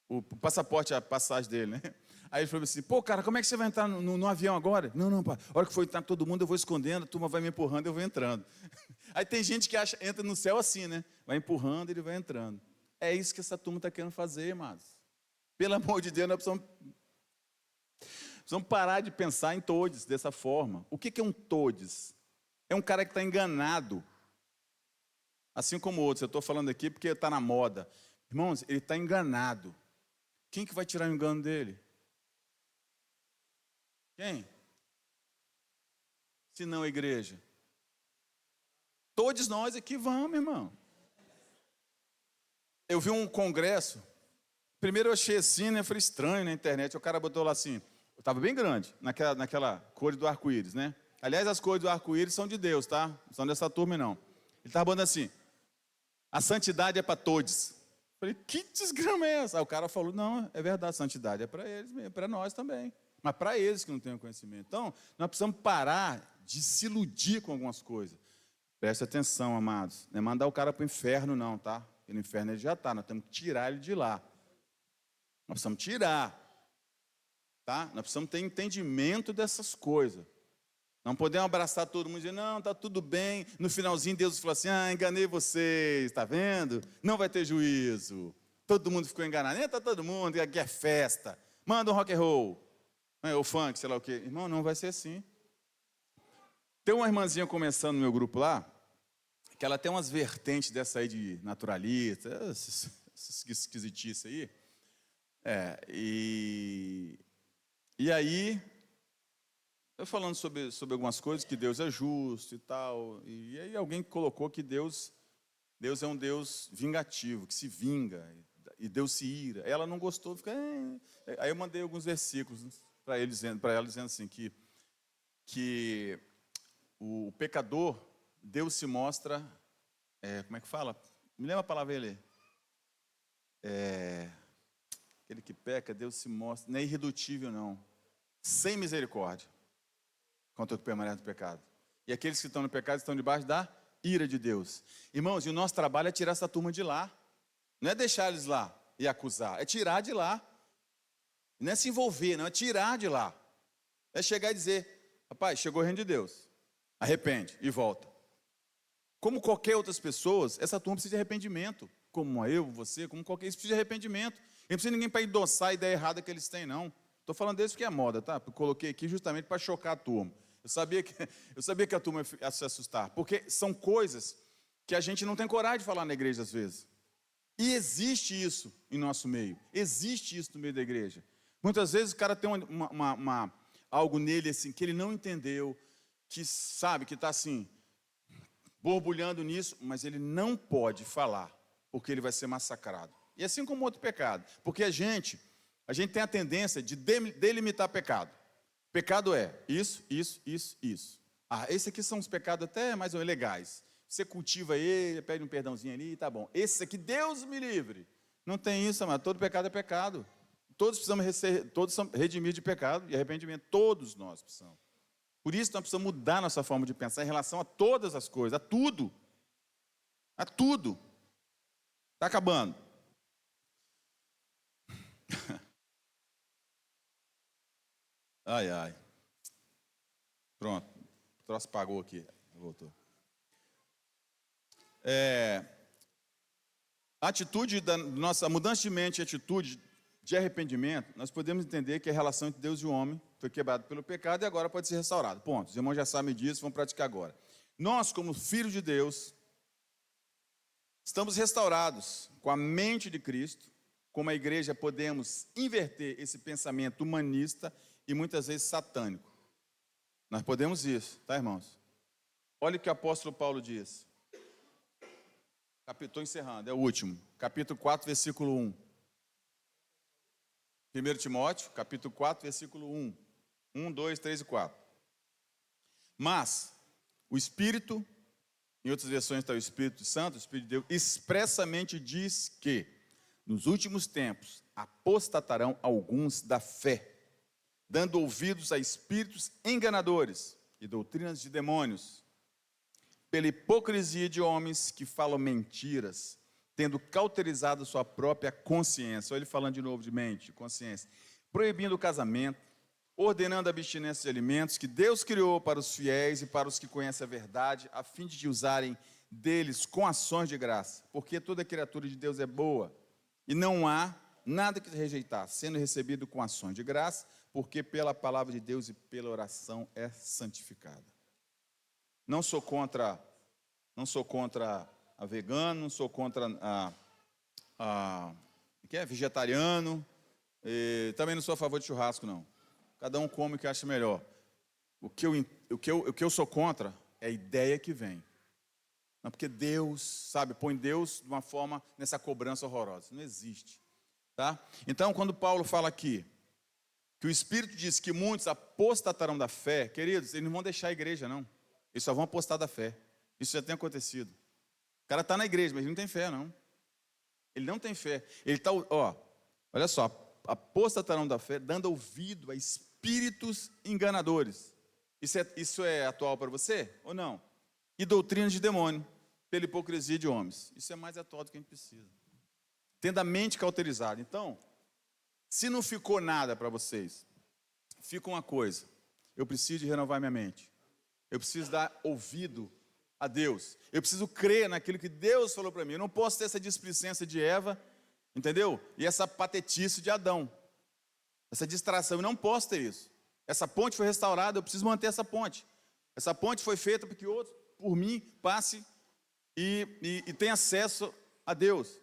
o passaporte, a passagem dele, né? Aí ele falou assim, pô, cara, como é que você vai entrar no avião agora? Não, pá, a hora que for entrar todo mundo, eu vou escondendo, a turma vai me empurrando, eu vou entrando. Aí tem gente que entra no céu assim, né? Vai empurrando, ele vai entrando. É isso que essa turma está querendo fazer, amados. Pelo amor de Deus, nós precisamos parar de pensar em todes dessa forma. O que é um todes? É um cara que está enganado. Assim como outros, eu estou falando aqui porque está na moda. Irmãos, ele está enganado. Quem que vai tirar o engano dele? Quem? Se não a igreja. Todos nós aqui vamos, irmão. Eu vi um congresso. Primeiro eu achei assim, né? Foi estranho na internet. O cara botou lá assim. Estava bem grande, naquela cor do arco-íris, né? Aliás, as cores do arco-íris são de Deus, tá? Não são dessa turma, não. Ele estava botando assim. A santidade é para todos. Falei, que desgrama é essa? Aí o cara falou, não, é verdade, a santidade é para eles mesmo, é para nós também. Mas para eles que não têm o conhecimento. Então, nós precisamos parar de se iludir com algumas coisas. Preste atenção, amados. Não é mandar o cara para o inferno, não, tá? Porque no inferno ele já está, nós temos que tirar ele de lá. Nós precisamos tirar. Tá? Nós precisamos ter entendimento dessas coisas. Não podemos abraçar todo mundo e dizer, não, está tudo bem. No finalzinho, Deus falou assim, enganei vocês, está vendo? Não vai ter juízo. Todo mundo ficou enganado. Está todo mundo, aqui é festa. Manda um rock and roll. O funk, sei lá o quê. Irmão, não vai ser assim. Tem uma irmãzinha começando no meu grupo lá, que ela tem umas vertentes dessa aí de naturalista, essas esquisitices aí. E aí, eu falando sobre algumas coisas, que Deus é justo e tal, e aí alguém colocou que Deus é um Deus vingativo, que se vinga, e Deus se ira. Ela não gostou, fica... Aí eu mandei alguns versículos para ela dizendo assim, que o pecador, Deus se mostra, como é que fala? Me lembra a palavra ele? Aquele que peca, Deus se mostra, não é irredutível não, sem misericórdia, contra o que permanece no pecado. E aqueles que estão no pecado estão debaixo da ira de Deus. Irmãos, e o nosso trabalho é tirar essa turma de lá. Não é deixar eles lá e acusar, é tirar de lá. Não é se envolver, não, é tirar de lá. É chegar e dizer, rapaz, chegou o reino de Deus. Arrepende e volta. Como qualquer outras pessoas, essa turma precisa de arrependimento. Como eu, você, como qualquer, eles precisam de arrependimento. Não precisa ninguém para endossar a ideia errada que eles têm, não. Estou falando desse porque é moda, tá? Eu coloquei aqui justamente para chocar a turma. Eu sabia que a turma ia se assustar, porque são coisas que a gente não tem coragem de falar na igreja às vezes. E existe isso em nosso meio. Existe isso no meio da igreja. Muitas vezes o cara tem algo nele assim, que ele não entendeu, que sabe, que está assim, borbulhando nisso, mas ele não pode falar, porque ele vai ser massacrado. E assim como outro pecado. Porque a gente tem a tendência de delimitar pecado. Pecado é isso. Esses aqui são os pecados até mais ou menos legais. Você cultiva ele, pede um perdãozinho ali, tá bom. Esse aqui, Deus me livre. Não tem isso, amado. Todo pecado é pecado. Todos são redimidos de pecado e arrependimento. Todos nós precisamos. Por isso nós precisamos mudar nossa forma de pensar em relação a todas as coisas, a tudo. A tudo. Está acabando. Ai. Pronto. O troço apagou aqui. Voltou. A mudança de mente e atitude de arrependimento, nós podemos entender que a relação entre Deus e o homem foi quebrada pelo pecado e agora pode ser restaurada. Ponto. Os irmãos já sabem disso, vão praticar agora. Nós, como filhos de Deus, estamos restaurados com a mente de Cristo. Como a igreja, podemos inverter esse pensamento humanista e muitas vezes satânico. Nós podemos isso, tá, irmãos? Olha o que o apóstolo Paulo diz. Estou encerrando, é o último. Capítulo 4, versículo 1. 1 Timóteo, capítulo 4, versículo 1. 1, 2, 3 e 4. Mas o Espírito, em outras versões está o Espírito Santo, o Espírito de Deus, expressamente diz que nos últimos tempos apostatarão alguns da fé, dando ouvidos a espíritos enganadores e doutrinas de demônios, pela hipocrisia de homens que falam mentiras, tendo cauterizado sua própria consciência. Olha ele falando de novo de mente, consciência. Proibindo o casamento, ordenando a abstinência de alimentos que Deus criou para os fiéis e para os que conhecem a verdade, a fim de usarem deles com ações de graça. Porque toda criatura de Deus é boa, e não há nada que rejeitar, sendo recebido com ações de graça, porque pela palavra de Deus e pela oração é santificada. Não sou contra a vegano, não sou contra vegetariano, e também não sou a favor de churrasco, não. Cada um come o que acha melhor. O que eu sou contra é a ideia que vem. Não, porque Deus, sabe, põe Deus de uma forma nessa cobrança horrorosa. Não existe. Tá? Então, quando Paulo fala aqui, que o Espírito diz que muitos apostatarão da fé, queridos, eles não vão deixar a igreja, não. Eles só vão apostar da fé. Isso já tem acontecido. O cara está na igreja, mas ele não tem fé, não. Ele não tem fé. Ele está, olha só, apostatarão da fé, dando ouvido a espíritos enganadores. Isso é atual para você ou não? E doutrinas de demônio, pela hipocrisia de homens. Isso é mais atual do que a gente precisa. Tendo a mente cauterizada. Então, se não ficou nada para vocês, fica uma coisa. Eu preciso de renovar minha mente. Eu preciso dar ouvido a Deus. Eu preciso crer naquilo que Deus falou para mim. Eu não posso ter essa displicência de Eva, entendeu? E essa patetice de Adão. Essa distração. Eu não posso ter isso. Essa ponte foi restaurada, eu preciso manter essa ponte. Essa ponte foi feita para que outro, por mim, passe e tenha acesso a Deus.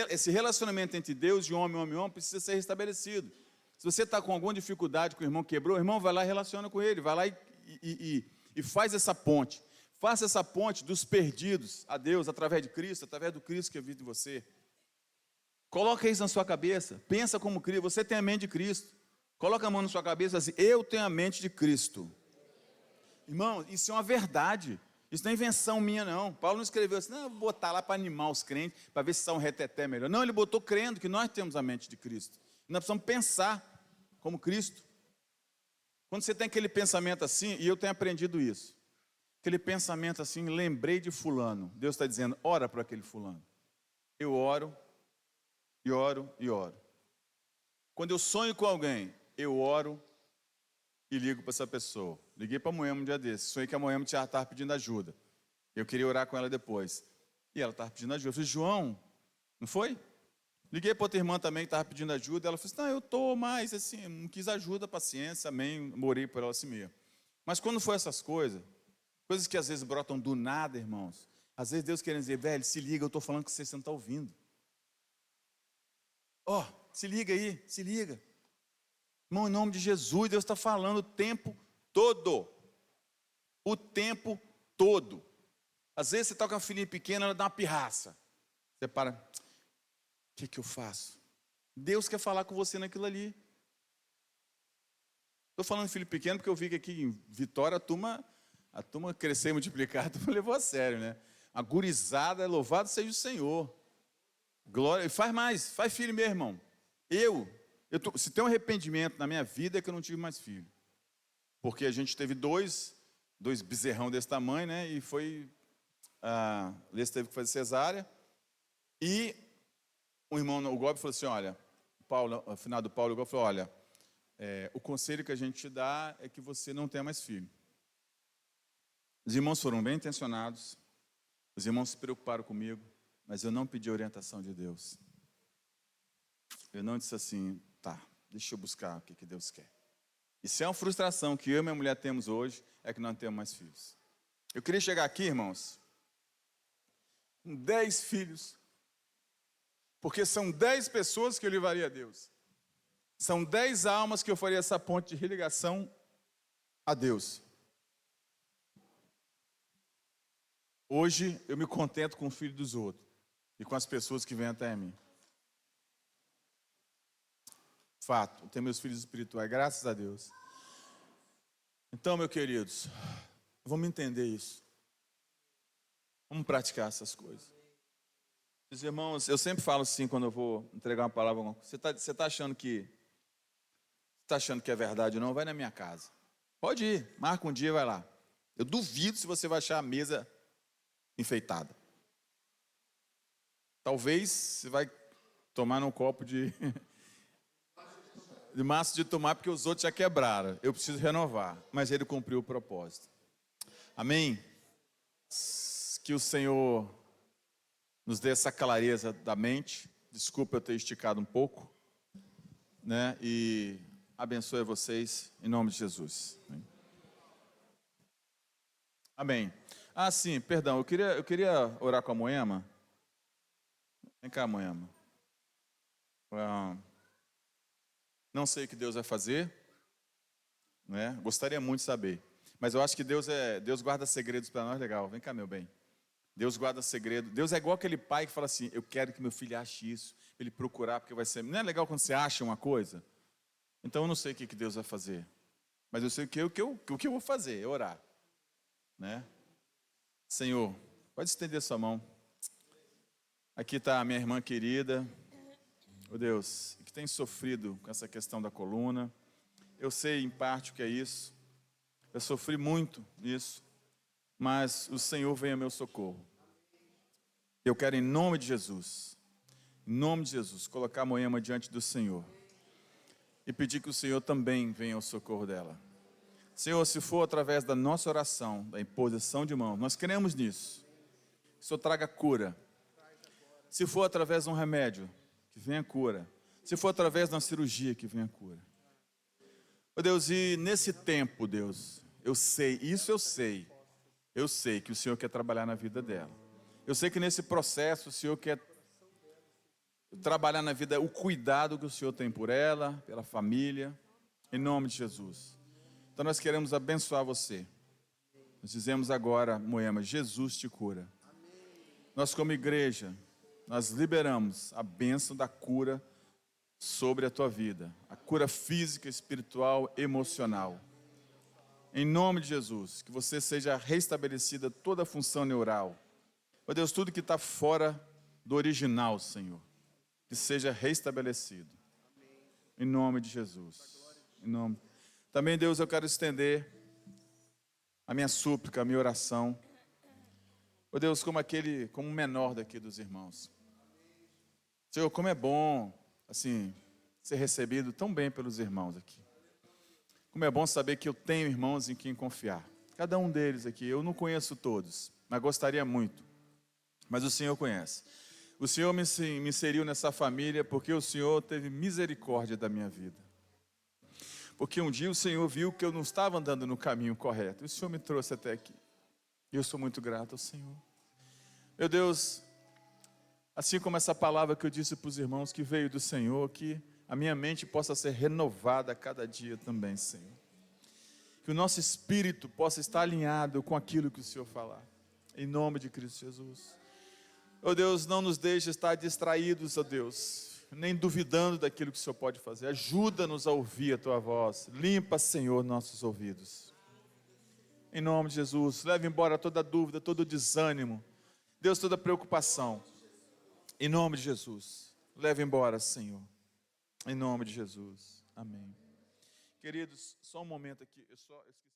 Esse relacionamento entre Deus e homem precisa ser restabelecido. Se você está com alguma dificuldade que o irmão quebrou, o irmão vai lá e relaciona com ele, vai lá e faz essa ponte. Faça essa ponte dos perdidos a Deus através de Cristo, através do Cristo que vive em você. Coloca isso na sua cabeça, pensa como Cristo, você tem a mente de Cristo. Coloca a mão na sua cabeça e diz assim, eu tenho a mente de Cristo. Irmão, isso é uma verdade. Isso não é invenção minha, não. Paulo não escreveu assim, não, eu vou botar lá para animar os crentes, para ver se são um reteté melhor. Não, ele botou crendo que nós temos a mente de Cristo. Nós precisamos pensar como Cristo. Quando você tem aquele pensamento assim, e eu tenho aprendido isso, aquele pensamento assim, lembrei de fulano. Deus está dizendo, ora para aquele fulano. Eu oro, e oro, e oro. Quando eu sonho com alguém, eu oro e ligo para essa pessoa. Liguei para a Moema um dia desses. Sonhei que a Moema estava pedindo ajuda. Eu queria orar com ela depois. E ela estava pedindo ajuda. Eu falei, João, não foi? Liguei para outra irmã também que estava pedindo ajuda. Ela falou assim, não, eu estou mais assim, não quis ajuda, paciência, amém. Morei por ela assim mesmo. Mas quando foi essas coisas que às vezes brotam do nada, irmãos. Às vezes Deus querendo dizer, velho, se liga, eu estou falando que você não está ouvindo. Se liga aí, se liga. Irmão, em nome de Jesus, Deus está falando o tempo todo. O tempo todo. Às vezes você está com uma filhinha pequena, ela dá uma pirraça. Você para, o que eu faço? Deus quer falar com você naquilo ali. Estou falando de filho pequeno porque eu vi que aqui em Vitória a turma cresceu e multiplicar, a turma levou a sério, né? A gurizada, louvado seja o Senhor. Glória, faz mais, faz filho meu irmão. Se tem um arrependimento na minha vida é que eu não tive mais filho. Porque a gente teve dois bezerrão desse tamanho, né? E foi, Lês teve que fazer cesárea. E o irmão, o Gob falou assim, olha, o finado Paulo, o Gob falou, olha, o conselho que a gente te dá é que você não tenha mais filho. Os irmãos foram bem intencionados, os irmãos se preocuparam comigo, mas eu não pedi orientação de Deus. Eu não disse assim, tá, deixa eu buscar o que Deus quer. Isso é uma frustração que eu e minha mulher temos hoje, é que não temos mais filhos. Eu queria chegar aqui, irmãos, com 10 filhos, porque são 10 pessoas que eu levaria a Deus. São 10 almas que eu faria essa ponte de religação a Deus. Hoje eu me contento com o filho dos outros e com as pessoas que vêm até mim. Fato, eu tenho meus filhos espirituais, graças a Deus. Então, meus queridos, vamos entender isso. Vamos praticar essas coisas. Meus irmãos, eu sempre falo assim quando eu vou entregar uma palavra. Você está achando que é verdade ou não? Vai na minha casa. Pode ir, marca um dia e vai lá. Eu duvido se você vai achar a mesa enfeitada. Talvez você vai tomar num copo de massa de tomate porque os outros já quebraram. Eu preciso renovar, mas ele cumpriu o propósito. Amém? Que o Senhor nos dê essa clareza da mente. Desculpa eu ter esticado um pouco, né? E abençoe vocês em nome de Jesus. Amém. Ah, sim, perdão. Eu queria orar com a Moema. Vem cá, Moema. Não sei o que Deus vai fazer, né? Gostaria muito de saber. Mas eu acho que Deus guarda segredos para nós, legal. Vem cá, meu bem. Deus guarda segredo. Deus é igual aquele pai que fala assim: eu quero que meu filho ache isso, ele procurar, porque vai ser. Não é legal quando você acha uma coisa? Então eu não sei o que Deus vai fazer. Mas eu sei o que eu vou fazer, é orar. Né? Senhor, pode estender sua mão. Aqui está a minha irmã querida. Oh Deus, que tem sofrido com essa questão da coluna. Eu sei em parte o que é isso. Eu sofri muito nisso. Mas o Senhor vem ao meu socorro. Eu quero, em nome de Jesus, colocar a Moema diante do Senhor e pedir que o Senhor também venha ao socorro dela. Senhor, se for através da nossa oração, da imposição de mãos, nós cremos nisso, que o Senhor traga cura. Se for através de um remédio, que venha cura. Se for através de uma cirurgia, que venha cura. Oh Deus, e nesse tempo, Deus, eu sei que o Senhor quer trabalhar na vida dela. Eu sei que nesse processo o Senhor quer trabalhar na vida, o cuidado que o Senhor tem por ela, pela família, em nome de Jesus. Então nós queremos abençoar você. Nós dizemos agora, Moema, Jesus te cura. Nós como igreja, nós liberamos a bênção da cura sobre a tua vida. A cura física, espiritual, emocional. Em nome de Jesus, que você seja restabelecida toda a função neural. Ó Deus, tudo que está fora do original, Senhor, que seja restabelecido. Em nome de Jesus. Também, Deus, eu quero estender a minha súplica, a minha oração. Ó Deus, como o menor daqui dos irmãos. Senhor, como é bom, assim, ser recebido tão bem pelos irmãos aqui. Como é bom saber que eu tenho irmãos em quem confiar. Cada um deles aqui, eu não conheço todos, mas gostaria muito. Mas o Senhor conhece. O Senhor me inseriu nessa família porque o Senhor teve misericórdia da minha vida. Porque um dia o Senhor viu que eu não estava andando no caminho correto. E o Senhor me trouxe até aqui. E eu sou muito grato ao Senhor. Meu Deus, assim como essa palavra que eu disse para os irmãos que veio do Senhor, que a minha mente possa ser renovada a cada dia também, Senhor. Que o nosso espírito possa estar alinhado com aquilo que o Senhor falar. Em nome de Cristo Jesus. Oh Deus, não nos deixe estar distraídos, oh Deus, nem duvidando daquilo que o Senhor pode fazer. Ajuda-nos a ouvir a Tua voz. Limpa, Senhor, nossos ouvidos. Em nome de Jesus, leve embora toda dúvida, todo desânimo. Deus, toda preocupação. Em nome de Jesus, leve embora, Senhor. Em nome de Jesus. Amém. Queridos, só um momento aqui. Eu esqueci.